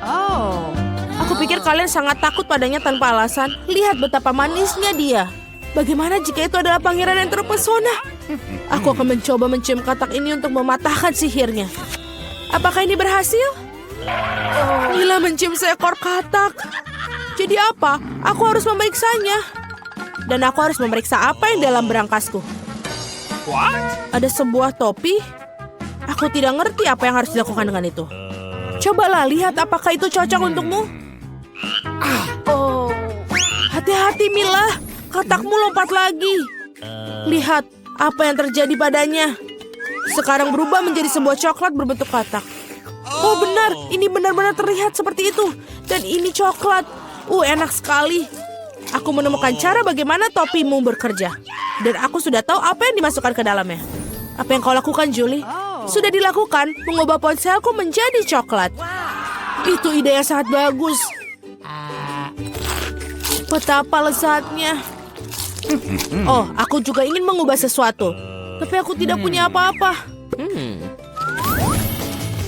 C: Oh.
A: Aku pikir kalian sangat takut padanya tanpa alasan. Lihat betapa manisnya dia. Bagaimana jika itu adalah pangeran yang terpesona? Aku akan mencoba mencium katak ini untuk mematahkan sihirnya. Apakah ini berhasil? Mila mencium seekor katak. Jadi apa? Aku harus memeriksanya. Dan aku harus memeriksa apa yang dalam berangkasku. Ada sebuah topi. Aku tidak ngerti apa yang harus dilakukan dengan itu. Cobalah lihat apakah itu cocok untukmu. Hati-hati Mila, katakmu lompat lagi. Lihat apa yang terjadi padanya. Sekarang berubah menjadi sebuah coklat berbentuk katak. Oh benar, ini benar-benar terlihat seperti itu. Dan ini coklat. Enak sekali. Aku menemukan cara bagaimana topimu bekerja. Dan aku sudah tahu apa yang dimasukkan ke dalamnya. Apa yang kau lakukan, Julie? Sudah dilakukan, mengubah ponselku menjadi coklat. Itu ide yang sangat bagus. Betapa lezatnya. Aku juga ingin mengubah sesuatu. Tapi aku tidak punya apa-apa.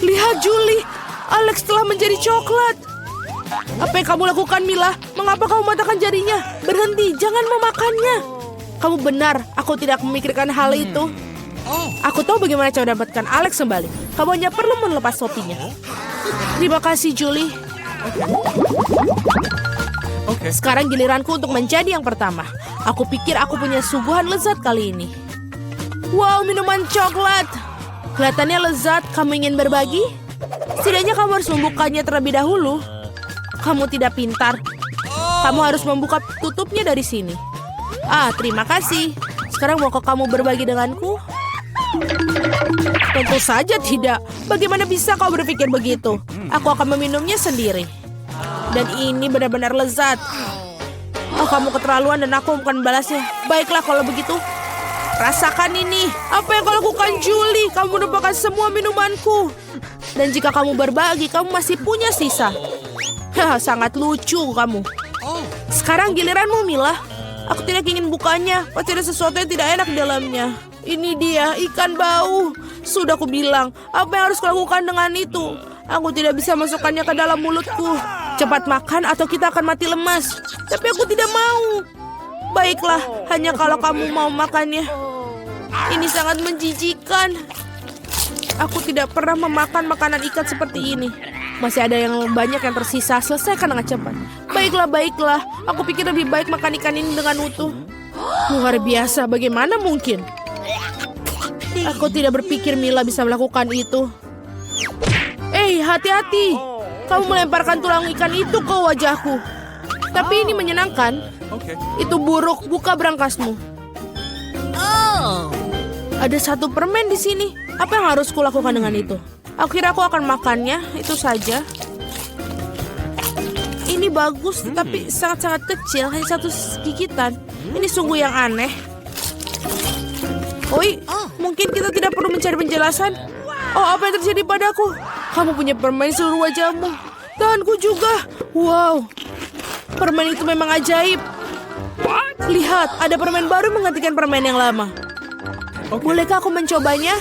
A: Lihat, Julie. Alex telah menjadi coklat. Apa yang kamu lakukan, Mila? Mengapa kamu mematahkan jarinya? Berhenti, jangan memakannya. Kamu benar, aku tidak memikirkan hal itu. Aku tahu bagaimana cara mendapatkan Alex kembali. Kamu hanya perlu melepas topinya. Terima kasih, Julie. Sekarang giliranku untuk menjadi yang pertama. Aku pikir aku punya suguhan lezat kali ini. Wow, minuman coklat. Kelihatannya lezat. Kamu ingin berbagi? Setidaknya kamu harus membukanya terlebih dahulu. Kamu tidak pintar. Kamu harus membuka tutupnya dari sini. Terima kasih. Sekarang maukah kamu berbagi denganku? Tentu saja tidak. Bagaimana bisa kau berpikir begitu? Aku akan meminumnya sendiri. Dan ini benar-benar lezat. Kamu keterlaluan dan aku bukan membalasnya. Baiklah kalau begitu. Rasakan ini. Apa yang kau lakukan, Julie? Kamu menumpahkan semua minumanku. Dan jika kamu berbagi, kamu masih punya sisa. Sangat lucu kamu. Sekarang giliranmu, Mila. Aku tidak ingin bukanya. Pasti ada sesuatu yang tidak enak di dalamnya. Ini dia, ikan bau. Sudah aku bilang, apa yang harus kulakukan dengan itu? Aku tidak bisa masukkannya ke dalam mulutku. Cepat makan atau kita akan mati lemas. Tapi aku tidak mau. Baiklah, hanya kalau kamu mau makannya. Ini sangat menjijikan. Aku tidak pernah memakan makanan ikan seperti ini. Masih ada yang banyak yang tersisa. Selesaikan dengan cepat. Baiklah. Aku pikir lebih baik makan ikan ini dengan utuh. Luar biasa, bagaimana mungkin? Aku tidak berpikir Mila bisa melakukan itu. Hati-hati. Kamu melemparkan tulang ikan itu ke wajahku. Tapi ini menyenangkan. Itu buruk, buka berangkasmu. Ada satu permen di sini. Apa yang harus kulakukan dengan itu? Aku kira aku akan makannya, itu saja. Ini bagus, tapi sangat-sangat kecil, hanya satu gigitan. Ini sungguh yang aneh. Mungkin kita tidak perlu mencari penjelasan. Apa yang terjadi padaku? Kamu punya permen seluruh wajahmu. Tanganku juga. Wow, permen itu memang ajaib. Lihat, ada permen baru menggantikan permen yang lama. Bolehkah aku mencobanya?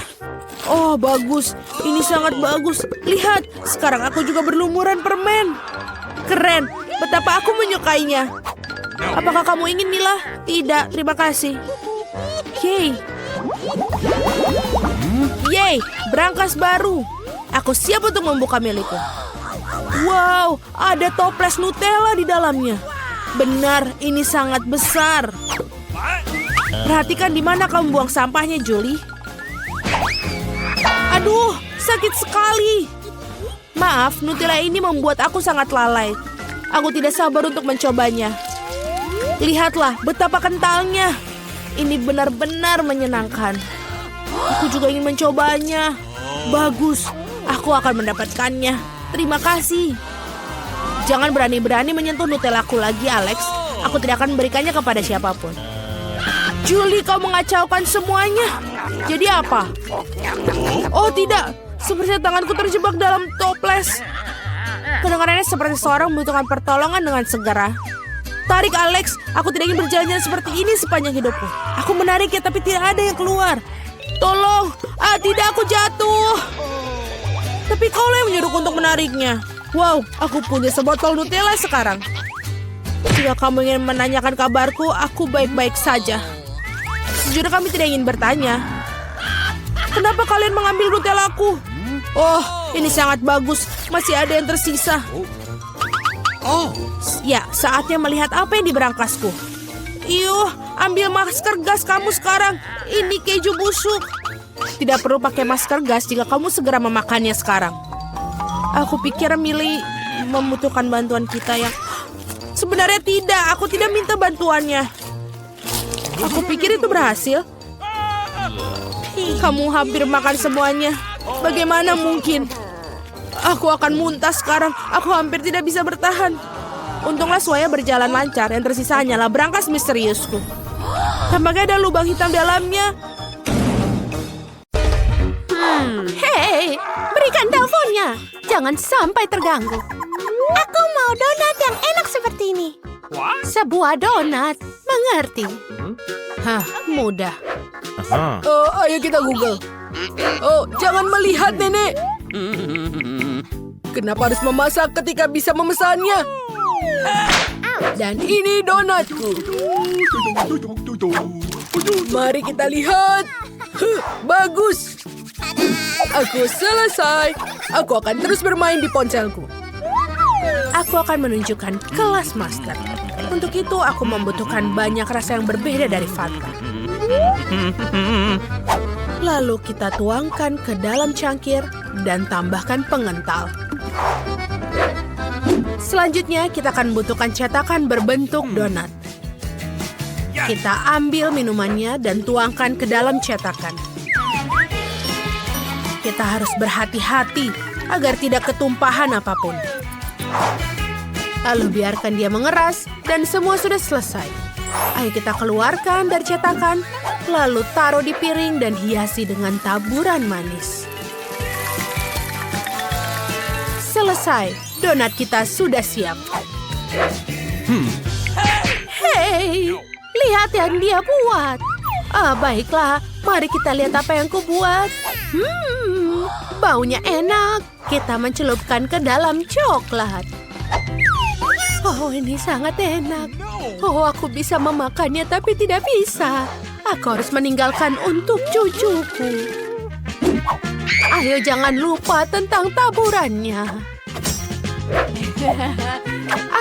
A: Bagus. Ini sangat bagus. Lihat, sekarang aku juga berlumuran permen. Keren. Betapa aku menyukainya. Apakah kamu ingin, Mila? Tidak, terima kasih. Yeay, berangkas baru. Aku siap untuk membuka milikku. Wow, ada toples Nutella di dalamnya. Benar, ini sangat besar. Perhatikan di mana kamu buang sampahnya, Julie. Aduh, sakit sekali. Maaf, Nutella ini membuat aku sangat lalai. Aku tidak sabar untuk mencobanya. Lihatlah betapa kentalnya. Ini benar-benar menyenangkan. Aku juga ingin mencobanya. Bagus, aku akan mendapatkannya. Terima kasih. Jangan berani-berani menyentuh Nutellaku lagi, Alex. Aku tidak akan memberikannya kepada siapapun. Julie, kau mengacaukan semuanya. Jadi apa? Oh tidak, sepertinya tanganku terjebak dalam toples. Kedengarannya seperti seorang membutuhkan pertolongan dengan segera. Tarik, Alex. Aku tidak ingin berjalan-jalan seperti ini sepanjang hidupku. Aku menariknya tapi tidak ada yang keluar. Tolong. Tidak, aku jatuh. Tapi kau yang menyuruhku untuk menariknya. Wow, aku punya sebotol Nutella sekarang. Jika kamu ingin menanyakan kabarku, aku baik-baik saja. Sejujurnya kami tidak ingin bertanya. Kenapa kalian mengambil Nutellaku? Oh, ini sangat bagus. Masih ada yang tersisa. Ya, saatnya melihat apa yang di berangkasku. Iyuh, ambil masker gas kamu sekarang. Ini keju busuk. Tidak perlu pakai masker gas jika kamu segera memakannya sekarang. Aku pikir Millie membutuhkan bantuan kita yang... Sebenarnya tidak, aku tidak minta bantuannya. Aku pikir itu berhasil. Kamu hampir makan semuanya. Bagaimana mungkin? Aku akan muntah sekarang. Aku hampir tidak bisa bertahan. Untunglah semuanya berjalan lancar. Yang tersisa hanyalah berangkas misteriusku. Tampaknya ada lubang hitam dalamnya. Hei, berikan teleponnya. Jangan sampai terganggu. Aku mau donat yang enak seperti ini. Sebuah donat. Mengerti? Hah, mudah. Ayo kita Google. Oh, jangan melihat, Nenek. Kenapa harus memasak ketika bisa memesannya? Dan ini donatku. Mari kita lihat. Bagus. Aku selesai. Aku akan terus bermain di ponselku. Aku akan menunjukkan kelas master. Untuk itu aku membutuhkan banyak rasa yang berbeda dari Fanta. Lalu kita tuangkan ke dalam cangkir dan tambahkan pengental. Selanjutnya kita akan membutuhkan cetakan berbentuk donat. Kita ambil minumannya dan tuangkan ke dalam cetakan. Kita harus berhati-hati agar tidak ketumpahan apapun. Lalu biarkan dia mengeras dan semua sudah selesai. Ayo kita keluarkan dari cetakan, lalu taruh di piring dan hiasi dengan taburan manis. Selesai, donat kita sudah siap. Hei, lihat yang dia buat. Baiklah, mari kita lihat apa yang kubuat. Baunya enak. Kita mencelupkan ke dalam coklat. Oh, ini sangat enak. Oh, aku bisa memakannya tapi tidak bisa. Aku harus meninggalkan untuk cucuku. Ayo jangan lupa tentang taburannya.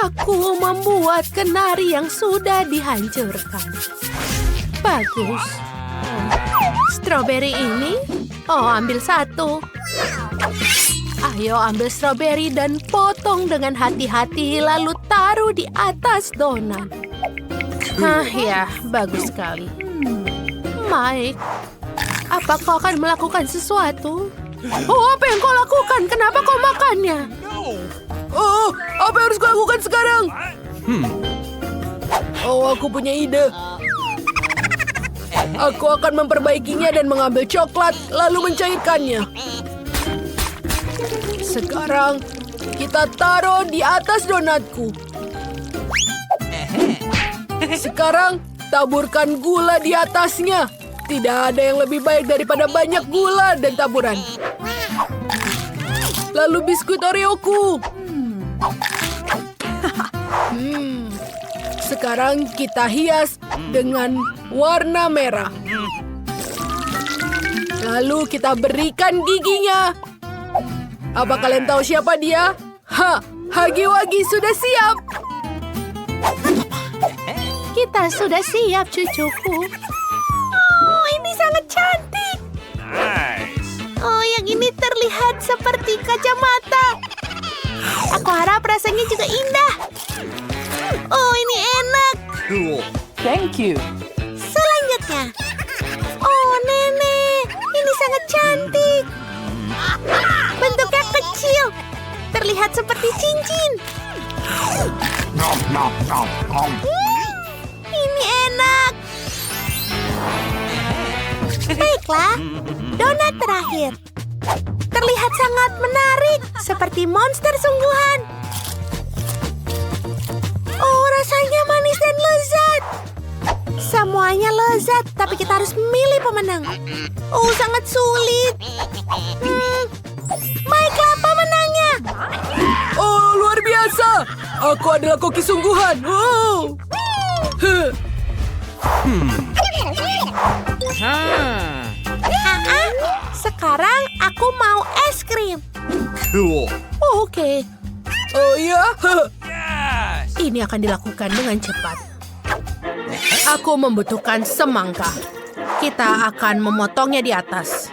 A: Aku membuat kenari yang sudah dihancurkan. Bagus. Stroberi ini? Oh, ambil satu. Ayo ambil stroberi dan potong dengan hati-hati lalu taruh di atas donat. Ya, bagus sekali. Mike, apa kau akan melakukan sesuatu? Oh, apa yang kau lakukan? Kenapa kau makannya? Oh, apa yang harus kau lakukan sekarang? Oh, aku punya ide. Aku akan memperbaikinya dan mengambil coklat lalu mencairkannya. Sekarang kita taruh di atas donatku. Sekarang taburkan gula di atasnya. Tidak ada yang lebih baik daripada banyak gula dan taburan. Lalu biskuit Oreoku. Sekarang kita hias dengan warna merah. Lalu kita berikan giginya. Apa kalian tahu siapa dia? Huggy Wuggy sudah siap. Kita sudah siap, cucuku. Oh, ini sangat cantik. Oh, yang ini terlihat seperti kacamata. Aku harap rasanya juga indah. Oh, ini enak.
B: Thank you.
A: Selanjutnya. Oh, Nenek. terlihat seperti cincin. Ini enak. Baiklah, donat terakhir. Terlihat sangat menarik, seperti monster sungguhan. Oh, rasanya manis dan lezat. Semuanya lezat, tapi kita harus memilih pemenang. Oh, sangat sulit. Baiklah, pemenangnya.
B: Oh, luar biasa. Aku adalah koki sungguhan. Oh.
A: Sekarang aku mau es krim. Oh, oke.
B: Oh iya?
A: Ini akan dilakukan dengan cepat. Aku membutuhkan semangka. Kita akan memotongnya di atas.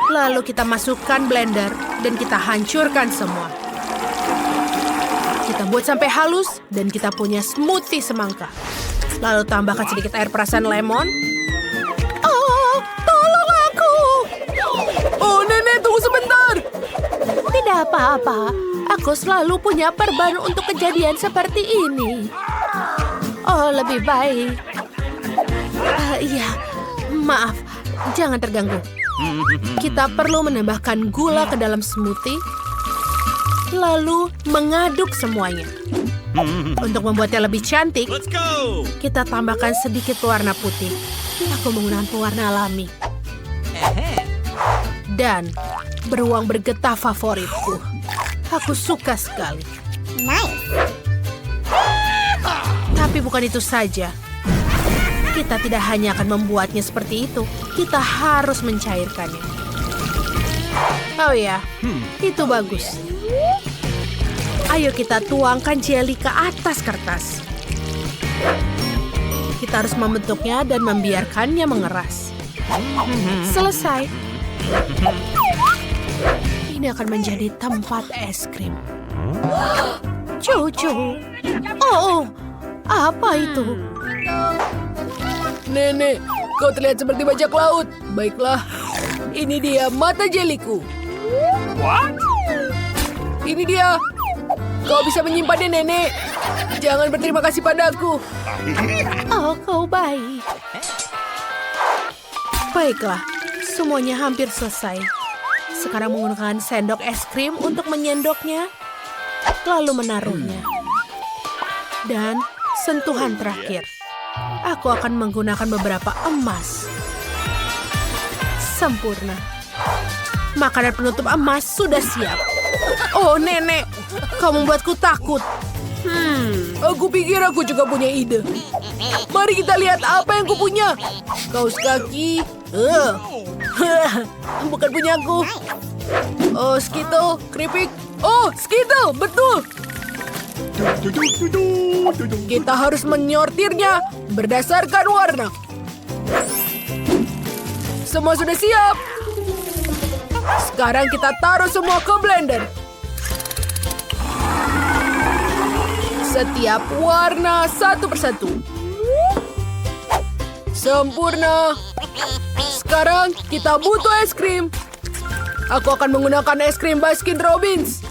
A: Lalu kita masukkan blender dan kita hancurkan semua. Kita buat sampai halus dan kita punya smoothie semangka. Lalu tambahkan sedikit air perasan lemon. Oh, tolong aku!
B: Oh, Nenek, tunggu sebentar.
A: Tidak apa-apa. Aku selalu punya perban untuk kejadian seperti ini. Oh, lebih baik. Iya, maaf. Jangan terganggu. Kita perlu menambahkan gula ke dalam smoothie. Lalu mengaduk semuanya. Untuk membuatnya lebih cantik, kita tambahkan sedikit warna putih. Aku menggunakan pewarna alami. Dan beruang bergetah favoritku. Aku suka sekali. Tapi bukan itu saja. Kita tidak hanya akan membuatnya seperti itu. Kita harus mencairkannya. Oh ya, itu bagus. Ayo kita tuangkan jelly ke atas kertas. Kita harus membentuknya dan membiarkannya mengeras. Selesai. Ini akan menjadi tempat es krim. Cucu. Oh, apa itu?
B: Nenek, kau terlihat seperti bajak laut. Baiklah, ini dia mata jeliku. Ini dia. Kau bisa menyimpannya, Nenek. Jangan berterima kasih padaku.
A: Oh, kau baik. Baiklah, semuanya hampir selesai. Sekarang menggunakan sendok es krim untuk menyendoknya, lalu menaruhnya. Dan sentuhan terakhir. Aku akan menggunakan beberapa emas. Sempurna. Makanan penutup emas sudah siap. Oh, Nenek, kau membuatku takut.
B: Aku pikir aku juga punya ide. Mari kita lihat apa yang kupunya. Kaos kaki. Bukan punyaku. Oh, Skittle, keripik. Oh, Skittle, betul. Kita harus menyortirnya berdasarkan warna. Semua sudah siap. Sekarang kita taruh semua ke blender. Setiap warna satu persatu. Sempurna. Sekarang kita butuh es krim. Aku akan menggunakan es krim Baskin Robbins.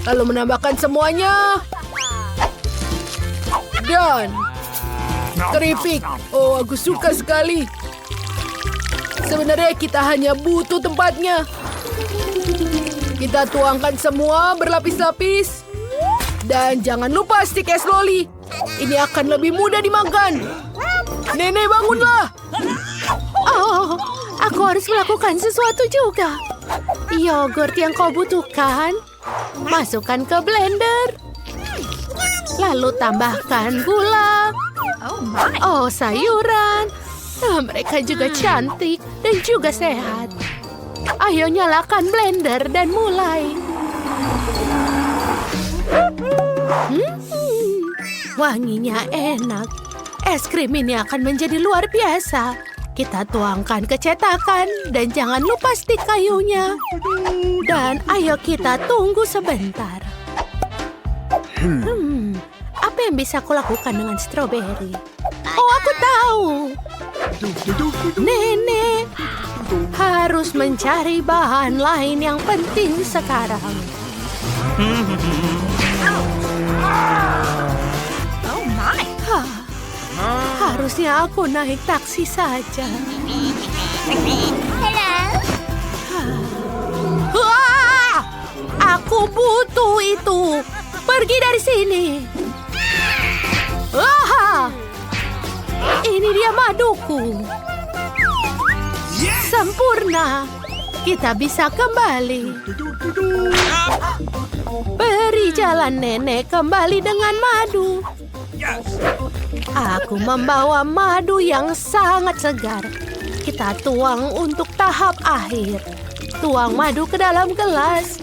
B: Lalu menambahkan semuanya. Dan keripik. Oh, aku suka sekali. Sebenarnya kita hanya butuh tempatnya. Kita tuangkan semua berlapis-lapis. Dan jangan lupa stik es loli. Ini akan lebih mudah dimakan. Nenek, bangunlah.
A: Oh, aku harus melakukan sesuatu juga. Yogurt yang kau butuhkan, masukkan ke blender. Lalu tambahkan gula.
C: Oh my.
A: Oh, sayuran. Nah, mereka juga cantik dan juga sehat. Ayo nyalakan blender dan mulai. Wanginya enak. Es krim ini akan menjadi luar biasa. Kita tuangkan ke cetakan dan jangan lupa stik kayunya. Dan ayo kita tunggu sebentar. Apa yang bisa aku lakukan dengan stroberi? Oh, aku tahu. Nenek harus mencari bahan lain yang penting sekarang.
C: Oh my.
B: Harusnya aku naik taksi saja. Wah! Aku butuh itu. Pergi dari sini. Wah! Ini dia maduku. Sempurna. Kita bisa kembali. Beri jalan nenek kembali dengan madu. Aku membawa madu yang sangat segar. Kita tuang untuk tahap akhir. Tuang madu ke dalam gelas.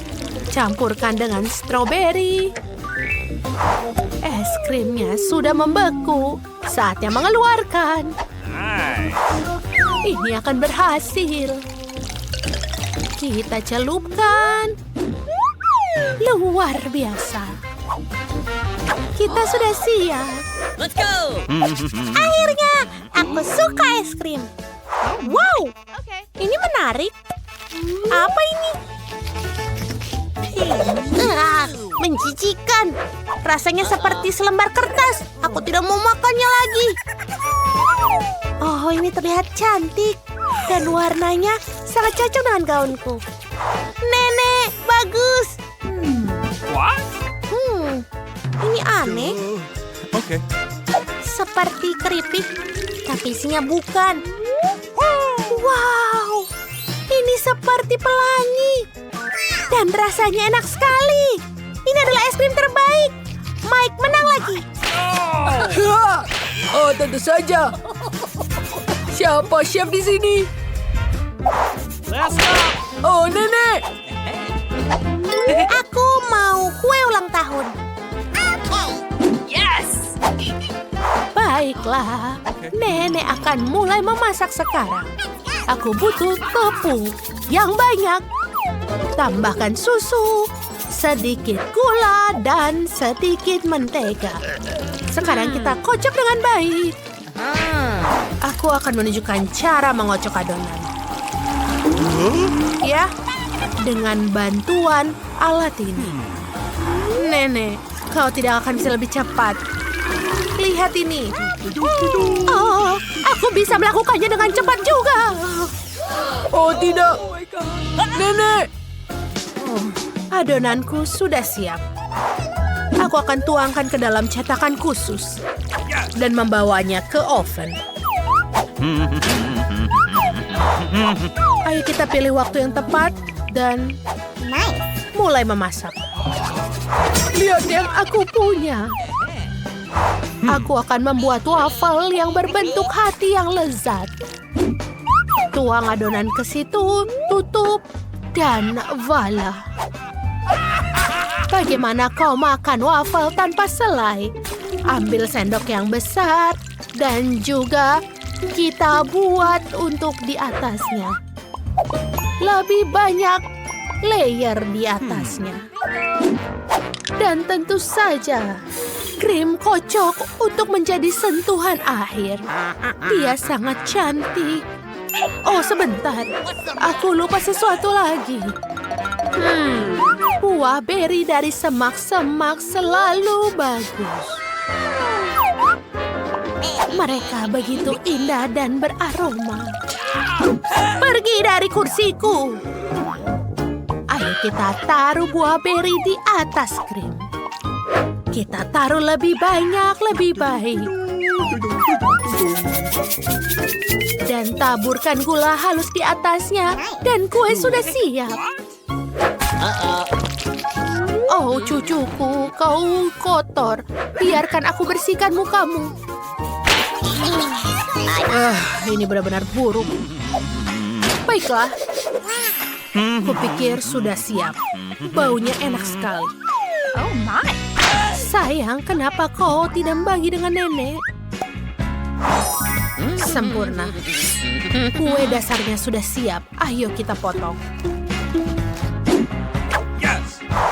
B: Campurkan dengan stroberi. Es krimnya sudah membeku. Saatnya mengeluarkan. Ini akan berhasil. Kita celupkan. Luar biasa. Kita sudah siap.
E: Let's go!
B: Akhirnya, aku suka es krim. Wow, ini menarik. Apa ini? Menjijikan. Rasanya seperti selembar kertas. Aku tidak mau makannya lagi. Oh, ini terlihat cantik. Dan warnanya sangat cocok dengan gaunku. Nenek, bagus. Ini aneh.
F: Okay.
B: Seperti keripik, tapi isinya bukan. Wow, ini seperti pelangi. Dan rasanya enak sekali. Ini adalah es krim terbaik. Mike menang lagi. Oh, tentu saja. Siapa chef di sini? Oh, nenek. Aku mau kue ulang tahun.
C: Yes!
B: Baiklah, nenek akan mulai memasak sekarang. Aku butuh tepung yang banyak. Tambahkan susu, sedikit gula, dan sedikit mentega. Sekarang kita kocok dengan baik. Aku akan menunjukkan cara mengocok adonan. Ya, dengan bantuan alat ini. Nenek, kau tidak akan bisa lebih cepat. Lihat ini. Oh, aku bisa melakukannya dengan cepat juga. Oh tidak. Nenek. Adonanku sudah siap. Aku akan tuangkan ke dalam cetakan khusus. Dan membawanya ke oven. Ayo kita pilih waktu yang tepat. Dan mulai memasak. Lihat yang aku punya. Aku akan membuat waffle yang berbentuk hati yang lezat. Tuang adonan ke situ, tutup, dan voila. Bagaimana kau makan waffle tanpa selai? Ambil sendok yang besar dan juga kita buat untuk di atasnya. Lebih banyak layer di atasnya. Dan tentu saja, krim kocok untuk menjadi sentuhan akhir. Dia sangat cantik. Oh, sebentar. Aku lupa sesuatu lagi. Buah beri dari semak-semak selalu bagus. Mereka begitu indah dan beraroma. Pergi dari kursiku. Ayo kita taruh buah beri di atas krim. Kita taruh lebih banyak, lebih baik. Dan taburkan gula halus di atasnya. Dan kue sudah siap. Oh, cucuku, kau kotor. Biarkan aku bersihkan mukamu. Ini benar-benar buruk. Baiklah. Kupikir sudah siap. Baunya enak sekali.
C: Oh my.
B: Sayang, kenapa kau tidak membagi dengan nenek? Sempurna. Kue dasarnya sudah siap. Ayo kita potong.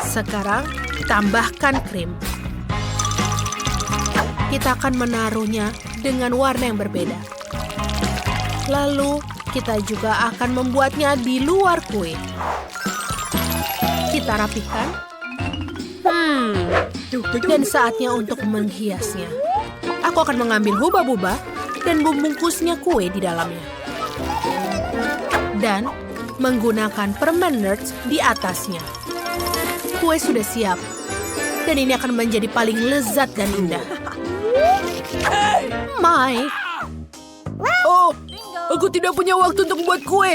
B: Sekarang tambahkan krim. Kita akan menaruhnya dengan warna yang berbeda. Lalu kita juga akan membuatnya di luar kue. Kita rapikan. Dan saatnya untuk menghiasnya. Aku akan mengambil hubah-bubah dan membungkusnya kue di dalamnya. Dan menggunakan permen nerds di atasnya. Kue sudah siap. Dan ini akan menjadi paling lezat dan indah. Mike.
C: Oh, aku tidak punya waktu untuk membuat kue.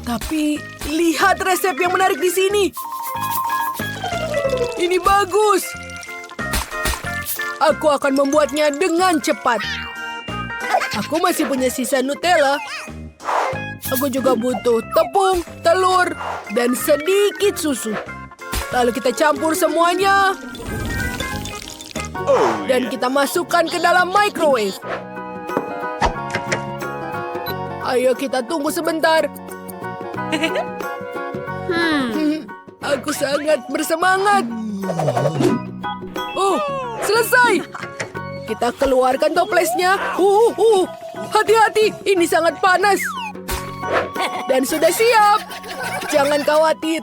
C: Tapi lihat resep yang menarik di sini. Ini bagus. Aku akan membuatnya dengan cepat. Aku masih punya sisa Nutella. Aku juga butuh tepung, telur, dan sedikit susu. Lalu kita campur semuanya. Dan kita masukkan ke dalam microwave. Ayo kita tunggu sebentar. Aku sangat bersemangat. Oh, selesai. Kita keluarkan toplesnya. Hati-hati, ini sangat panas. Dan sudah siap. Jangan khawatir.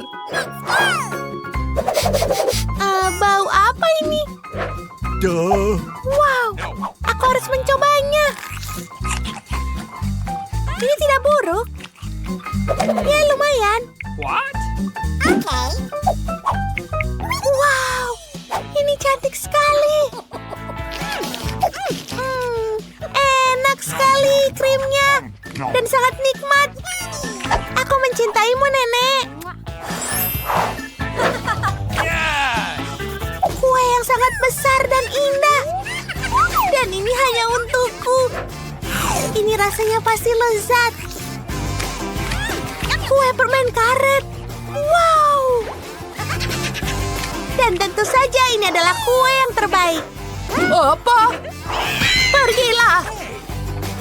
B: Bau apa ini? Wow, aku harus mencobanya. Ini tidak buruk. Ya, lumayan. Oke. Wow, ini cantik sekali. Enak sekali krimnya. Dan sangat nikmat. Aku mencintaimu, Nenek. Kue yang sangat besar dan indah. Dan ini hanya untukku. Ini rasanya pasti lezat. Kue permen karet. Wow. Dan tentu saja ini adalah kue yang terbaik.
C: Apa?
B: Pergilah.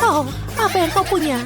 B: Oh, apa yang kau punya?